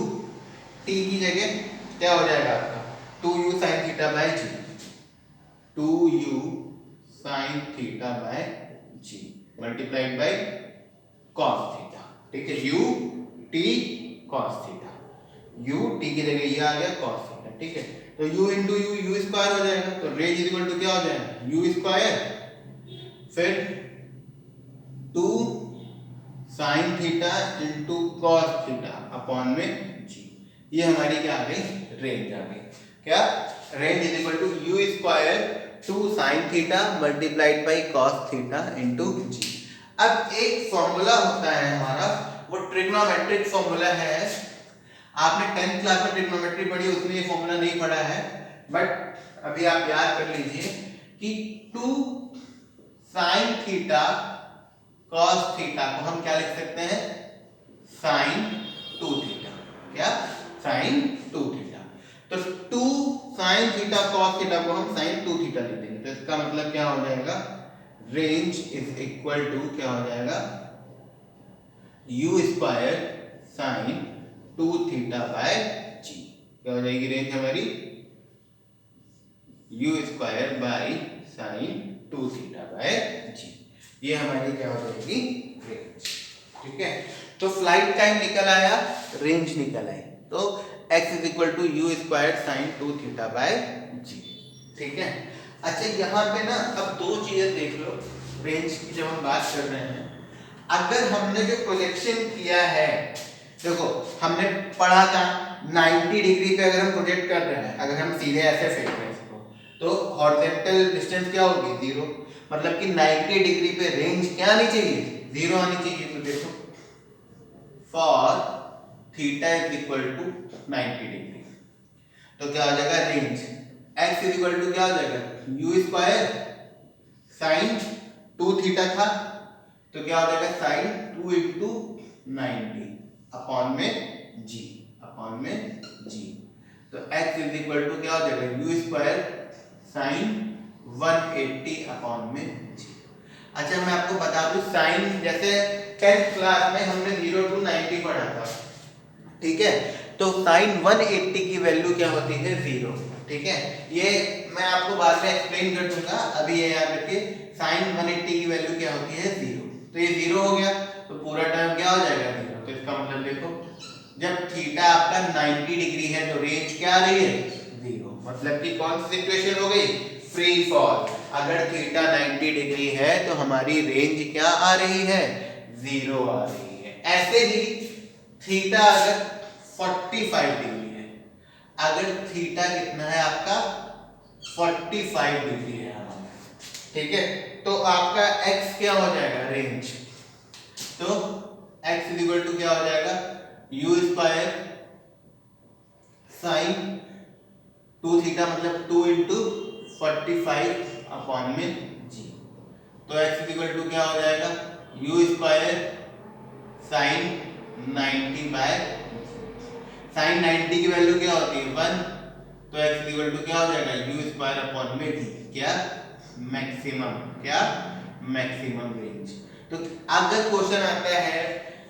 t की जगह क्या हो जाएगा आपका, 2u sin theta by g, 2u sin theta by g multiplied by cos theta. ठीक है, u t cos theta, u t की जगह ये आ गया cos थीटा। ठीक है, तो u into u, u square हो जाएगा, तो रेंज इक्वल टू क्या हो जाएगा, u स्क्वायर फिर 2 sin theta into cos theta upon में g। ये हमारी क्या आ गई, रेंज आ गई। क्या, range is equal to u square 2 sin theta multiplied by cos theta into g। अब एक फॉर्मूला होता है हमारा, वो ट्रिग्नोमेट्रिक फॉर्मूला है, आपने 10th क्लास में ट्रिग्नोमेट्री पढ़ी, उसमें ये फॉर्मूला नहीं पढ़ा है, बट अभी आप याद कर लीजिए कि 2 sin थीटा cos थीटा को हम क्या लिख सकते हैं, sin 2 थीटा। क्या, sin 2 थीटा, तो 2 sin थीटा cos थीटा को हम sin 2 थीटा लिख देंगे, तो इसका मतलब क्या हो जाएगा, रेंज इज इक्वल टू क्या हो जाएगा, u square sin 2 theta by g। क्या हो जाएगी रेंज हमारी, u square by sin 2 theta by g। ये हमारी क्या हो जाएगी, रेंज। ठीक है, तो फ्लाइट टाइम निकल आया, रेंज निकल आई, तो x is equal to u square sin 2 theta by g। ठीक है, अच्छा यहाँ पे ना अब दो चीजें देख लो, रेंज की जब हम बात कर रहे हैं, अगर हमने जो प्रोजेक्शन किया है, देखो हमने पढ़ा था 90 डिग्री पे अगर हम प्रोजेक्ट कर रहे हैं, अगर हम सीधे ऐसे फेंक रहे हैं इसको, तो हॉरिजॉन्टल डिस्टेंस क्या होगी, 0, मतलब कि 90 डिग्री पे रेंज क्या आनी चाहिए, 0 आनी चाहिए। तो देखो for theta is equal to 90 degree, तो क्या हो जाएगा, range x is equal to क्या हो जाएगा, u स्क्वायर साइन 2 थीटा था, तो क्या हो जाएगा, साइन 2 इंटू 90 अपॉन में g, अपॉन में g, तो x इज इक्वल टू क्या हो जाएगा, u स्क्वायर साइन 180 अपॉन में g। अच्छा मैं आपको बता दूं साइन, जैसे 10th क्लास में हमने 0 to 90 पढ़ा था, ठीक है, तो साइन 180 की वैल्यू क्या होती है 0, ठीक है, ये मैं आपको बाद में एक्सप्लेन कर दूंगा, अभी ये याद रखिए साइन 180 की वैल्यू क्या होती है 0, तो ये 0 हो गया तो पूरा टर्म क्या हो जाएगा 0, तो इसका मतलब देखो जब थीटा आपका 90 डिग्री है तो रेंज क्या आ रही है 0, मतलब कि कौन सी सिचुएशन हो गई फ्री फॉल, अगर थीटा 90 डिग्री है तो हमारी रेंज क्या आ रही है 0 आ रही है। ऐसे ही थीटा अगर 45 डिग्री है, अगर थीटा कितना है आपका 45 डिग्री है हमारा, ठीक है, तो आपका x क्या हो जाएगा रेंज, तो x इक्वल टू क्या हो जाएगा u स्क्वायर साइन 2 थीटा मतलब 2 इंटू 45 अपॉन में g, तो x इक्वल टू क्या हो जाएगा u square sign 90 by sine 90 की वैल्यू क्या होती है 1, तो x इक्वल टू क्या हो जाएगा u स्क्वायर अपॉन में d, क्या मैक्सिमम, क्या मैक्सिमम रेंज। तो अगर क्वेश्चन आता है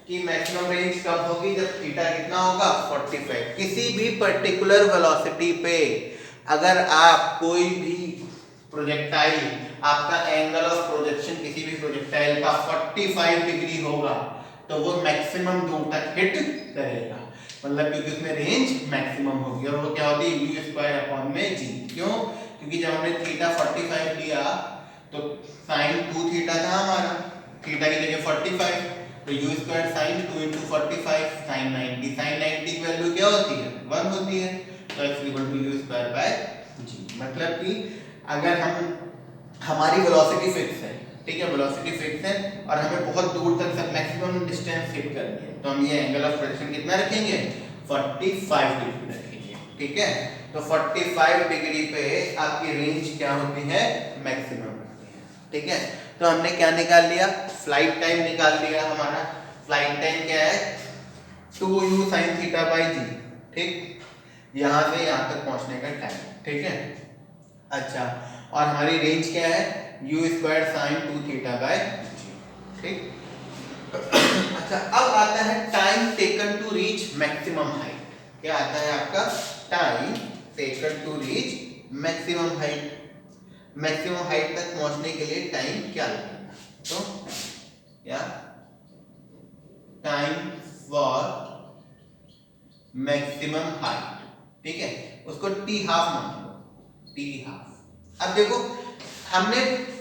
कि मैक्सिमम रेंज कब होगी जब थीटा कितना होगा 45, किसी भी पर्टिकुलर वेलोसिटी पे अगर आप कोई भी प्रोजेक्टाइल, आपका एंगल ऑफ प्रोजेक्शन किसी भी प्रोजेक्टाइल का 45 डिग्री होगा तो वो मैक्सिमम दूर तक हिट करेगा, मतलब क्योंकि उसमें रेंज मैक्सिमम होगी, और वो क्या होती है यू स्क्वायर अपॉन में जी, क्यों, क्योंकि जब हमने थीटा 45 लिया तो साइन 2 थीटा था हमारा, थीटा की जगह 45, तो u square sine 2 into 45 sine 90, sine 90 की वैल्यू क्या होती है 1 होती है, तो x equal to U square by G, मतलब कि अगर हम हमारी वेलोसिटी फिक्स है, ठीक है, वेलोसिटी फिक्स है और हमें बहुत दूर तक सब मैक्सिमम डिस्टेंस हिट करनी है, तो हम ये एंगल ऑफ प्रोजेक्शन कितना रखेंगे 45 डिग्री रखेंगे, ठीक है, तो 45 डिग्री पे आपकी रेंज क्या होती है मैक्सिमम होती है, ठीक है, तो हमने क्या निकाल लिया फ्लाइट टाइम निकाल लिया, हमारा फ्लाइट टाइम क्या है 2u sin थीटा बाई जी, ठीक, यहां से यहां तक पहुंचने का टाइम, ठीक है, अच्छा, और हमारी रेंज क्या है u square sine 2 theta by G, ठीक, अच्छा अब आता है time taken to reach maximum height, क्या आता है आपका time taken to reach maximum height, maximum height तक पहुंचने के लिए टाइम क्या लगेगा, तो क्या टाइम फॉर मैक्सिमम हाइट, ठीक है, उसको टी हाफ मान लो, टी हाफ। अब देखो हमने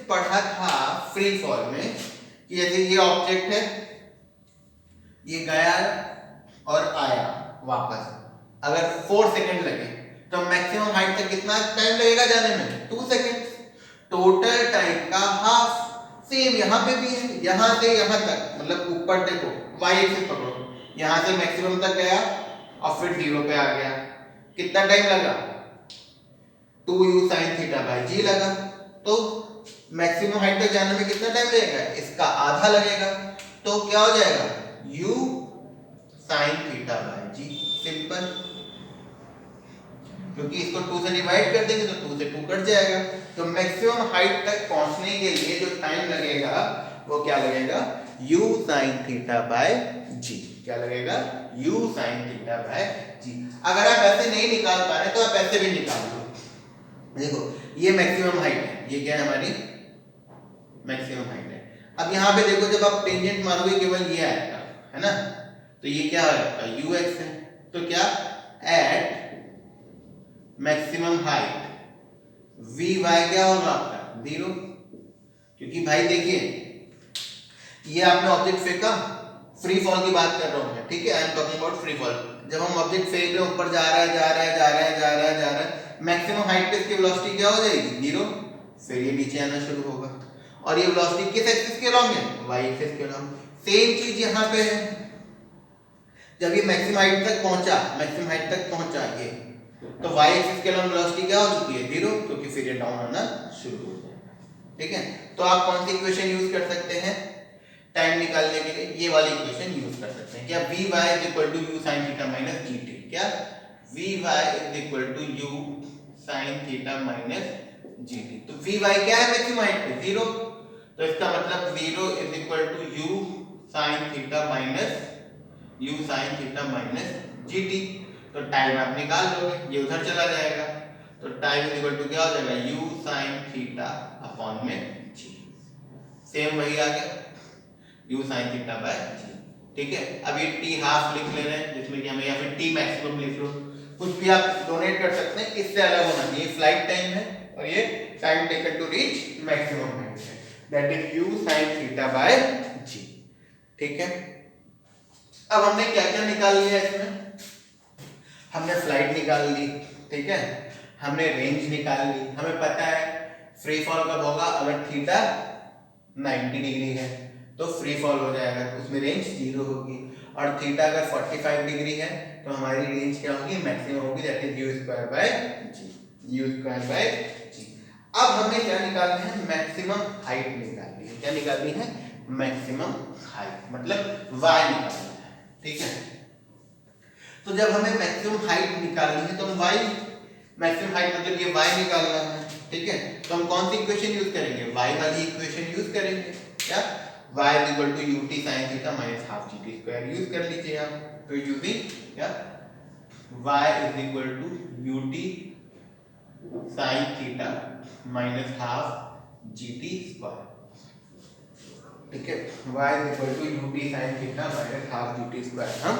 पढ़ा था फ्री फॉल में कि जैसे ये ऑब्जेक्ट है, ये गया और आया वापस, अगर 4 सेकंड लगे तो मैक्सिमम हाइट तक कितना टाइम लगेगा जाने में 2 सेकंड, टोटल टाइम का हाफ, सेम यहाँ पे भी है, यहाँ से यहाँ तक, मतलब ऊपर देखो y एक्सिस पकड़ो, यहाँ से मैक्सिमम तक गया और फिर 0 पे आ गया, कितना टाइम लगा 2u sin थीटा बाई जी लगा, तो मैक्सिमम हाइट तक जाने में कितना टाइम लगेगा इसका आधा लगेगा, तो क्या हो जाएगा u sin theta by g, simple, क्योंकि इसको 2 से डिवाइड कर देंगे तो 2 से 2 कट जाएगा, तो मैक्सिमम हाइट तक पहुंचने के लिए जो टाइम लगेगा वो क्या लगेगा u sin theta by g, क्या लगेगा u sin theta by g। अगर आप ऐसे नहीं निकाल पा रहे तो आप ऐसे भी निकाल लो, देखो ये मैक्सिमम हाइट है, ये क्या है हमारी मैक्सिमम हाइट है, अब यहाँ पे देखो जब आप टेंजेंट मारोगे केवल ये आएगा, है ना, तो ये क्या है ux है, तो क्या एट मैक्सिमम हाइट vy क्या होगा आपका 0, क्योंकि भाई देखिए ये आपने ऑब्जेक्ट फेंका, फ्री फॉल की बात कर रहा हूं मैं, ठीक है, I am talking about free fall, जब हम ऑब्जेक्ट फेंक रहे हैं ऊपर जा रहा है जा रहा है जा रहा है जा रहा है जा रहा है, मैक्सिमम हाइट पे इसकी वेलोसिटी क्या हो जाएगी 0, फिर ये नीचे आना शुरू होगा, और ये वेलोसिटी किस एक्सिस के अलोंग है y एक्सिस के अलोंग, सेम चीज यहाँ पे है, जब ये मैक्सिमम हाइट तक पहुंचा, मैक्सिमम हाइट तक पहुंचा ये, तो y एक्सिस के अलोंग वेलोसिटी क्या हो चुकी है 0, क्योंकि फिर ये डाउन होना शुरू हो जाएगा, ठीक है, तो आप कौन सी इक्वेशन यूज कर सकते हैं टाइम निकालने के लिए, ये वाली इक्वेशन यूज कर सकते हैं, क्या vy is equal to u sin theta minus gt, क्या vy is equal to u sin theta minus gt, तो vy क्या है मैक्सिमम हाइट पे 0, तो इसका मतलब 0 is equal to u sine theta minus g t. तो टाइम आप निकाल लोगे, ये उधर चला जाएगा, तो टाइम इज इक्वल टू क्या हो जाएगा, यू साइन थीटा अपॉन में जी। सेम वही आ गया, you sine theta by G. ठीक है, अब ये टी हाफ लिख ले रहे हैं, जिसमें कि हमें, या फिर टी मैक्सिमम लिख लो, कुछ भी आप डोनेट कर सकते हैं, इससे अलग होना चाहिए। फ्लाइट टाइम है और ये time taken to reach maximum height है, that is U sine theta by G. ठीक है, अब हमने क्या क्या निकाल लिया इसमें, हमने फ्लाइट निकाल ली, ठीक है, हमने रेंज निकाल ली, हमें पता है फ्री फॉल कब होगा, अगर थीटा 90 डिग्री है तो फ्री फॉल हो जाएगा, उसमें रेंज 0 होगी, और थीटा अगर 45 डिग्री है तो हमारी रेंज क्या होगी, मैक्सिमम होगी, that is U square by G, U square by जी। अब हमें क्या निकालना है, मैक्सिमम हाइट निकालनी है। क्या निकालनी है, मैक्सिमम हाइट, मतलब y निकालना है। ठीक है, तो जब हमें मैक्सिमम हाइट निकालनी है तो हम y, मैक्सिमम हाइट मतलब ये y निकालना है। ठीक है, तो हम कौन सी इक्वेशन यूज करेंगे, y वाली इक्वेशन यूज करेंगे। क्या, y is equal to ut sin theta minus half gt square use कर लीजिए आप। तो यूजिंग क्या, y is equal to ut sin theta minus half gt square। ठीक है, y is equal to ut sin theta minus half gt square हम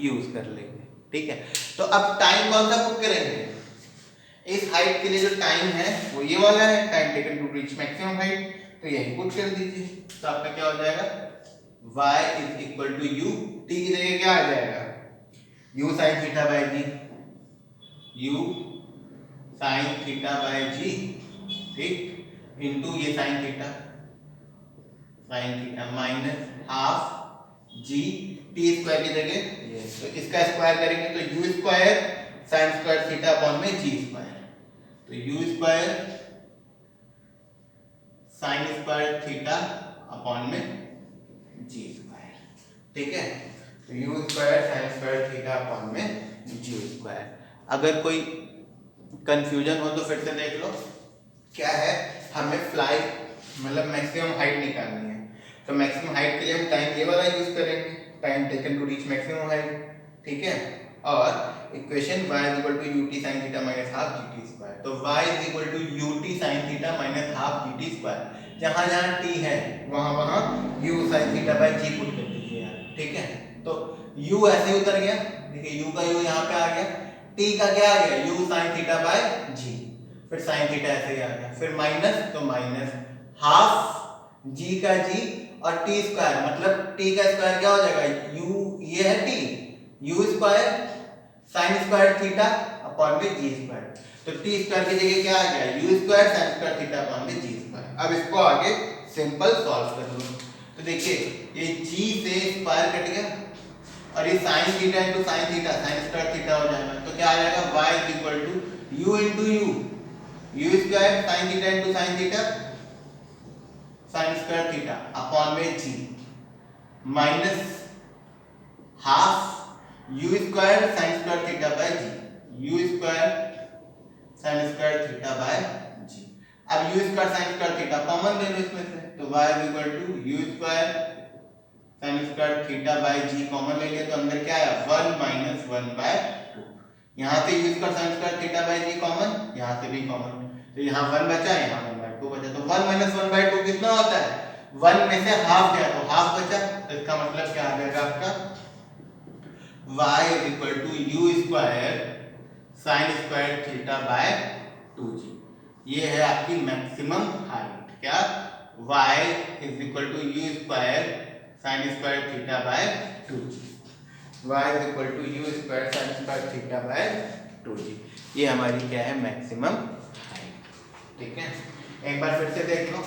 use कर लेंगे। ठीक है, तो अब टाइम कौन सा पुट करेंगे, इस हाइट के लिए जो टाइम है वो ये वाला है, time taken to reach maximum height, तो यही पुट कर दीजिए। तो आपका क्या हो जाएगा, y is equal to u, t की जगह क्या आ जाएगा, u sine theta by ji, u sine theta by G, ठीक, इनटू ये साइन थीटा माइनस हाफ जी, टी स्क्वायर की जगह ये, तो इसका स्क्वायर करेंगे तो u square sine square theta upon में जी स्क्वायर, तो u square sine square theta upon में जी स्क्वायर। ठीक है, तो u square sine square theta upon में जी स्क्वायर। अगर कोई कंफ्यूजन हो तो फिर से देख लो, क्या है, हमें फ्लाइट मतलब मैक्सिमम हाइट निकालनी है, तो मैक्सिमम हाइट के लिए हम टाइम ये वाला यूज करेंगे, time taken to reach maximum height. ठीक है, और equation y is equal to ut sin theta minus half gt square, तो y is equal to ut sin theta minus half gt square, जहां जहां t है वहां वहां u sin theta by g put कर दीजिए यार। ठीक है, तो u ऐसे ही उतर गया, देखिए u का u यहाँ पे आ गया, t का क्या आ गया, u sin theta by g, फिर sin थीटा ऐसे ही आ गया, फिर माइनस, तो माइनस हाफ g का g और t स्क्वायर, मतलब t का स्क्वायर क्या हो जाएगा, u ये है t, u square sine square theta upon में जी स्क्वायर, तो t स्क्वायर की जगह क्या आ गया, u square sine square theta upon में जी स्क्वायर। अब इसको आगे सिंपल सॉल्व कर लो, तो देखिए ये g से स्क्वायर कट गया और ये sine theta into sine theta, sine square theta हो जाएगा, तो क्या आ जाएगा, y is equal to u into u square sine theta into sine theta sine square theta upon में g minus half u square sine square theta by ji, u square sine square theta by जी। अब u square sine square theta common ले लो इसमें से, तो y is equal to u square sine square theta by g common ले लिया, तो अंदर क्या आया, 1 माइनस 1 बाय 2, यहाँ से u square sine square theta by g common, यहाँ से भी कॉमन, तो यहाँ 1 बचा, यहाँ 1 बाय 2 बचा, तो 1 माइनस 1 बाय 2 कितना होता है, 1 में से हाफ गया तो हाफ बचा, तो इसका मतलब क्या आ जाएगा आपका, y is equal to u square sine square theta bye 2g, ये है आपकी मैक्सिमम हाइट। क्या, y is equal to u square sine square theta bye 2g, y is equal to u square sine square theta bye 2g, ये हमारी क्या है, maximum height. ठीक है, एक बार फिर से देख लो,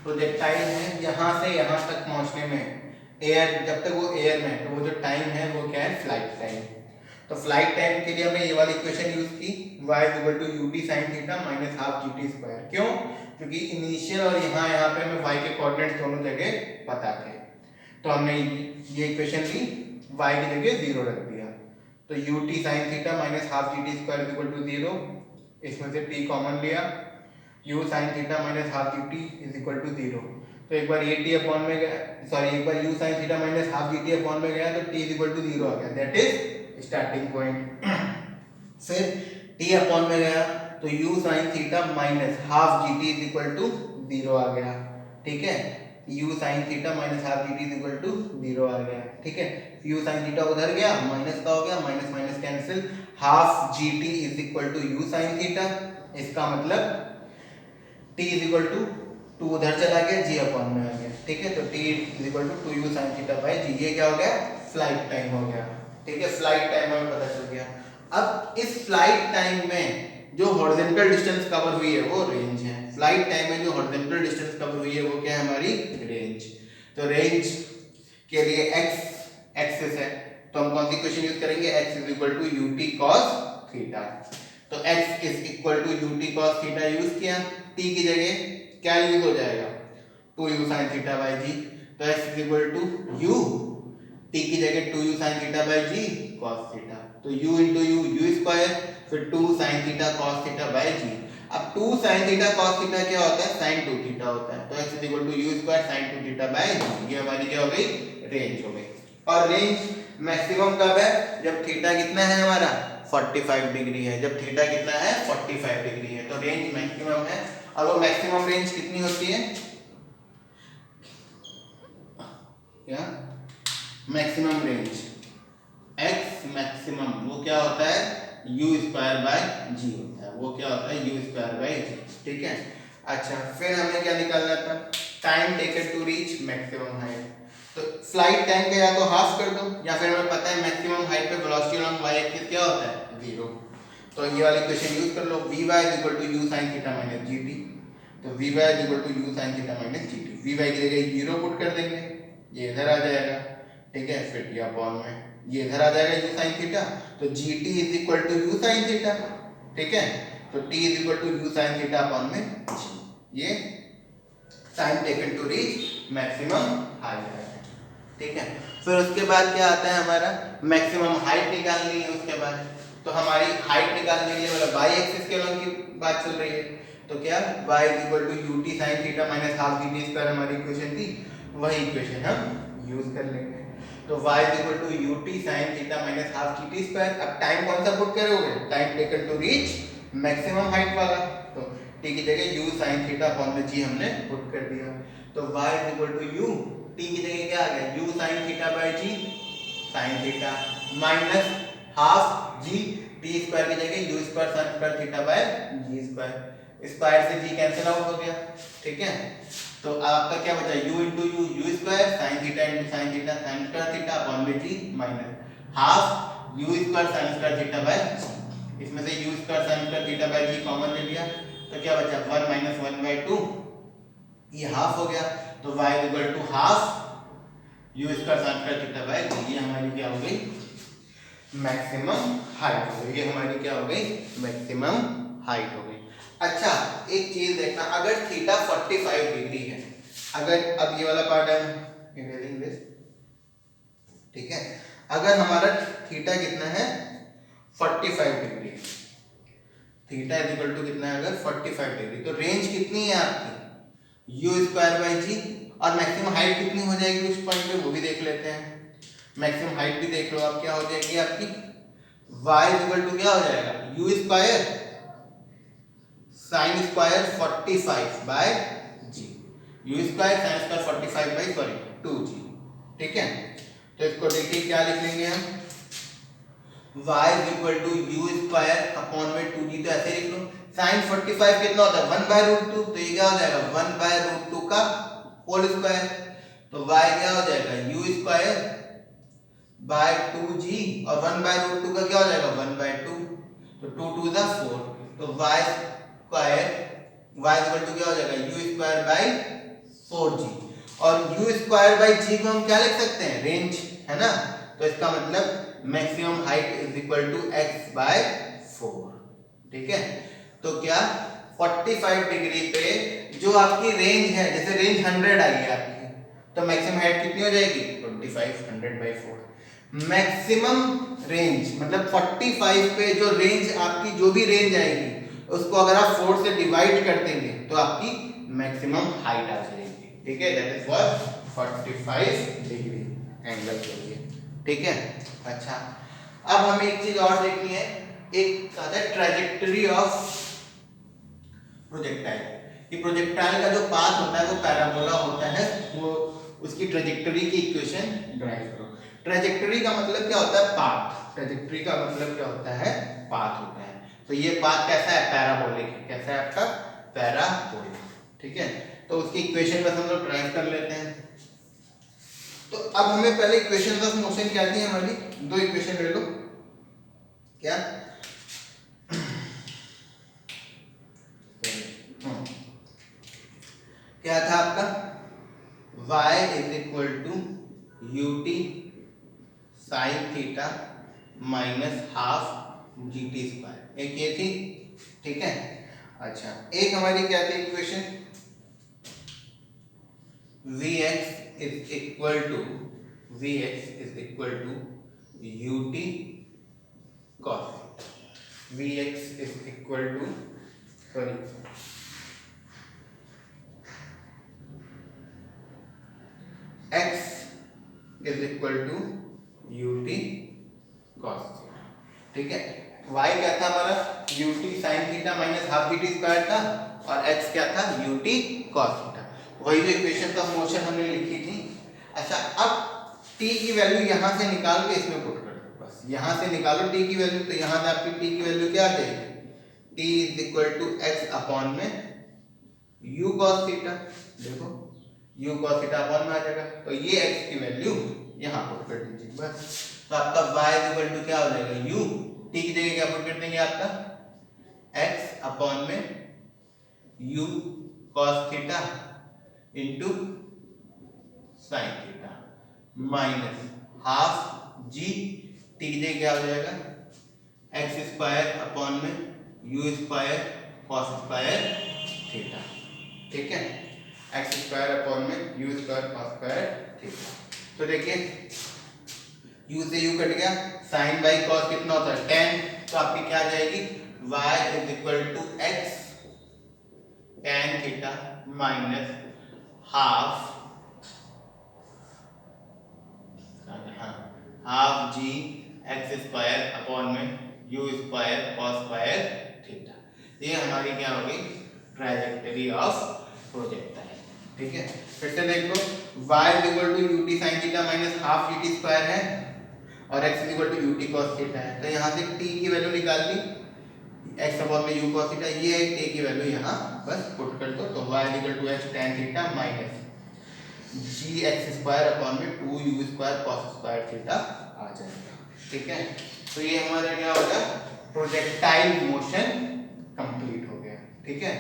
प्रोजेक्टाइल है यहाँ से यहाँ तक पहुँचने में एयर, जब तक वो एयर में, तो वो जो टाइम है वो क्या है, फ्लाइट टाइम। तो फ्लाइट टाइम के लिए हमने ये वाली इक्वेशन यूज की, y is equal to ut sin theta minus half gt square। क्यों, क्योंकि इनिशियल और यहाँ पे हमें y के कोऑर्डिनेट्स दोनों जगह पता थे, तो हमने ये इक्वेशन ली, y की जगह 0 रख दिया, तो ut sin theta minus half gt square is equal to 0, इसमें से t कॉमन लिया, u sin theta minus half gt is equal to 0, तो एक बार ये टी अपॉन में गया, सॉरी एक बार u sine theta minus half जी टी अपॉन में गया तो टी इज इक्वल टू 0 आ गया, दैट इज स्टार्टिंग पॉइंट। फिर टी अपॉन में गया तो u sine theta minus half ji t is equal to 0 आ गया, ठीक है। U sine theta minus half ji t is equal to 0 आ गया, ठीक है। यू साइन थीटा उधर गया, माइनस का हो गया, minus minus cancel, half ji t is equal to u sine theta, इसका मतलब t इज इक्वल टू 2 उधर चला गया, g अपॉन में आ गया, ठीक है। तो t is equal to 2u sin theta by g, ये क्या हो गया, फ्लाइट टाइम हो गया, ठीक है। फ्लाइट टाइम हमें पता चल गया। अब इस फ्लाइट टाइम में जो हॉरिजॉन्टल डिस्टेंस कवर हुई है वो रेंज है। फ्लाइट टाइम में जो हॉरिजॉन्टल डिस्टेंस कवर हुई है वो क्या है, हमारी रेंज। तो रेंज के लिए x एक्सिस है, तो हम कौन सी इक्वेशन यूज करेंगे, x is equal to ut cos theta. तो x is equal to ut cos theta use किया, t की जगह क्या यूज हो जाएगा, 2u sin theta by g। तो x is equal to u, t की जगह 2u sin theta by g cos theta. तो u into u u square, फिर 2 sin theta cos theta by g। अब 2 sin थीटा cos थीटा क्या होता है, sin 2 theta होता है। तो x is equal to u square sin 2 theta by g, ये हमारी क्या हो गई, रेंज हो गई। और रेंज मैक्सिमम कब है, जब थीटा कितना है हमारा 45 डिग्री है, जब थीटा कितना है 45 डिग्री है, तो रेंज मैक्सिमम है। और वो मैक्सिमम रेंज कितनी होती है, क्या मैक्सिमम रेंज x मैक्सिमम वो क्या होता है, u स्क्वायर बाय g होता है, वो क्या होता है u स्क्वायर बाय g, ठीक है। अच्छा, फिर हमें क्या निकालना था, time taken to reach maximum height. तो फ्लाइट टाइम का या तो हाफ कर दो, या फिर हमें पता है मैक्सिमम हाइट पे वेलोसिटी अलोंग y एक्सिस क्या होता है, 0। तो ये वाली इक्वेशन यूज कर लो, vy is equal to u sin theta minus gt। तो vy is equal to u sin theta minus gt, vy की जगह 0 पुट कर देंगे, ये इधर आ जाएगा, ठीक है। फिर ये अपॉन में ये इधर आ जाएगा u sin थीटा, तो gt is equal to u sin theta, ठीक है। तो t is equal to u sin theta upon में g, ये time taken to reach maximum height है, ठीक है। फिर उसके बाद क्या आता है हमारा, मैक्सिमम हाइट निकालनी है। उसके बाद तो हमारी हाइट निकालने के लिए मतलब y एक्सिस के अलोंग की बात चल रही है, तो क्या y is equal to ut sin theta minus half gt square हमारी इक्वेशन थी, वही इक्वेशन हम यूज कर लेंगे। तो y is equal to ut sin theta minus half gt square. अब टाइम कौन सा पुट करोगे, time taken to reach maximum height वाला, तो t की जगह u sin थीटा अपॉन में g हमने पुट कर दिया। तो y is equal to u, t की जगह क्या आ गया, u sin theta by g sin theta minus half g, t square की जगह u square sin square theta by g square, square से g कैंसिल आउट हो गया, ठीक है। तो आपका क्या बचा, u into u u square sin theta into sin theta sin square theta upon में g minus half u square sin square theta by g। इसमें से u square sin square theta by g common ले लिया, तो क्या बचा 1 minus 1 bye 2, ये half हो गया। तो y is equal to half u square sin square theta by g, ये हमारी क्या हो गई, मैक्सिमम हाइट हो गई, ये हमारी क्या हो गई, मैक्सिमम हाइट हो गई। अच्छा, एक चीज देखना, अगर थीटा 45 डिग्री है, अगर अब ये वाला पार्ट है इरेजिंग दिस, ठीक है। अगर हमारा थीटा कितना है 45 degree, theta is equal to कितना है अगर 45 डिग्री, तो रेंज कितनी है आपकी u स्क्वायर बाय g, और मैक्सिमम हाइट कितनी हो जाएगी उस पॉइंट पे वो भी देख लेते हैं। मैक्सिमम हाइट भी देख लो आप, क्या हो जाएगी आपकी y इज इक्वल टू क्या हो जाएगा, u square sin square 45 by g, u square sin square 45 by 2g, ठीक है। तो इसको देखिए क्या लिख लेंगे हम, y is equal to u square upon में 2g, तो ऐसे लिख लो। sin 45 कितना होता है 1 बाय रूट 2, तो ये क्या हो जाएगा 1 बाय रूट 2 का होल स्क्वायर, तो y क्या हो जाएगा u स्क्वायर बाय 2g, और 1 बाय रूट 2 का क्या हो जाएगा 1 बाय 2, तो 2 2 इज 4, तो y square y equal to क्या हो जाएगा u स्क्वायर बाय 4g, और u स्क्वायर बाय g को हम क्या लिख सकते हैं, रेंज है ना। तो इसका मतलब maximum height is equal to x by 4, ठीक है। तो क्या 45 डिग्री पे जो आपकी रेंज है, जैसे रेंज 100 आई है आपकी, तो मैक्सिमम हाइट कितनी हो जाएगी 25, 100 बाय 4। मैक्सिमम रेंज मतलब 45 पे जो रेंज आपकी, जो भी रेंज आएगी उसको अगर आप 4 से डिवाइड कर देंगे तो आपकी मैक्सिमम हाइट आ जाएगी, ठीक है, that is what 45 degree angle के लिए, ठीक है। अच्छा, अब हमें एक चीज और देखनी है, एक कहता है ट्रैजेक्टरी ऑफ प्रोजेक्टाइल। कि प्रोजेक्टाइल का जो पाथ होता है वो पैराबोला होता है, वो उसकी ट्रैजेक्टरी की इक्वेशन ड्राइव करो। ट्रैजेक्टरी का मतलब क्या होता है? पाथ। ट्रैजेक्टरी का मतलब क्या होता है? पाथ होता है। तो ये पाथ कैसा है? पैराबोलिक है। कैसा है आपका? पैराबोलिक, ठीक है। तो उसकी इक्वेशन बस हम लोग ड्राइव कर लेते हैं। तो अब हमें पहले इक्वेशन ऑफ मोशन क्या थी हमारी? दो इक्वेशन ले लो। क्या? क्या था आपका? y is equal to ut sine theta minus half G T square, एक ये थी, ठीक है। अच्छा, एक हमारी क्या थी equation? vx is equal to ut cos vx is equal to x is equal to ut cos theta, ठीक है। y क्या था हमारा? ut sin theta minus half gt square था, और x क्या था? ut cos theta. वही जो इक्वेशन ऑफ मोशन हमने लिखी थी। अच्छा, अब t की वैल्यू यहां से निकाल के इसमें पुट कर दो, बस यहां से निकालो t की वैल्यू। तो यहां से आपकी t की वैल्यू क्या आ जाएगी? t is equal to x upon में u cos थीटा। देखो u cos थीटा अपॉन में आ जाएगा, तो ये x की वैल्यू यहाँ पुट कर दीजिए बस। तो आपका y इज इक्वल टू क्या हो जाएगा? u, t की जगह क्या पुट कर देंगे? आपका x अपॉन में u cos theta into sine theta minus half g, t की जगह क्या हो जाएगा? x स्क्वायर अपॉन में u square cos square theta, ठीक है। x स्क्वायर अपॉन में u square cos square theta. तो देखिए u से u कट गया, sin बाई cos कितना होता है? tan। तो आपकी क्या आ जाएगी? y is equal to x tan theta minus half g x square upon में u square cos square theta. ये हमारी क्या होगी? ट्रैजेक्टरी ऑफ प्रोजेक्टाइल, ठीक है। फिर से देख लो, y is equal to ut sin theta minus half gt square है, और x is equal to ut cos theta है। तो यहाँ से t की वैल्यू निकाल ली, x अपॉन में u cos थीटा, ये है t की वैल्यू यहाँ बस पुट कर दो। तो y is equal to x tan theta minus g x square upon में 2u square cos square theta आ जाएगा, ठीक है। तो ये हमारा क्या हो गया? प्रोजेक्टाइल मोशन कंप्लीट हो गया, ठीक है।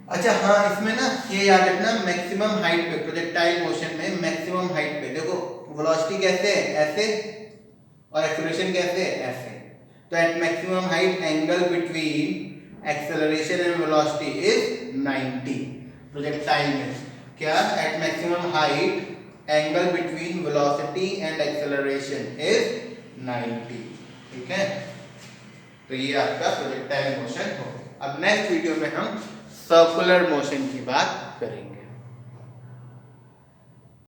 अच्छा हाँ, इसमें ना ये याद रखना, मैक्सिमम हाइट पे प्रोजेक्टाइल मोशन में मैक्सिमम हाइट पे देखो वेलोसिटी कैसे है? ऐसे, और एक्सेलरेशन कैसे है? ऐसे। तो at maximum height angle between acceleration and velocity is 90 projectile में। क्या? At maximum height angle between velocity and acceleration is 90, ठीक है। तो ये आपका प्रोजेक्टाइल मोशन हो। अब नेक्स्ट वीडियो में हम सर्कुलर मोशन की बात करेंगे।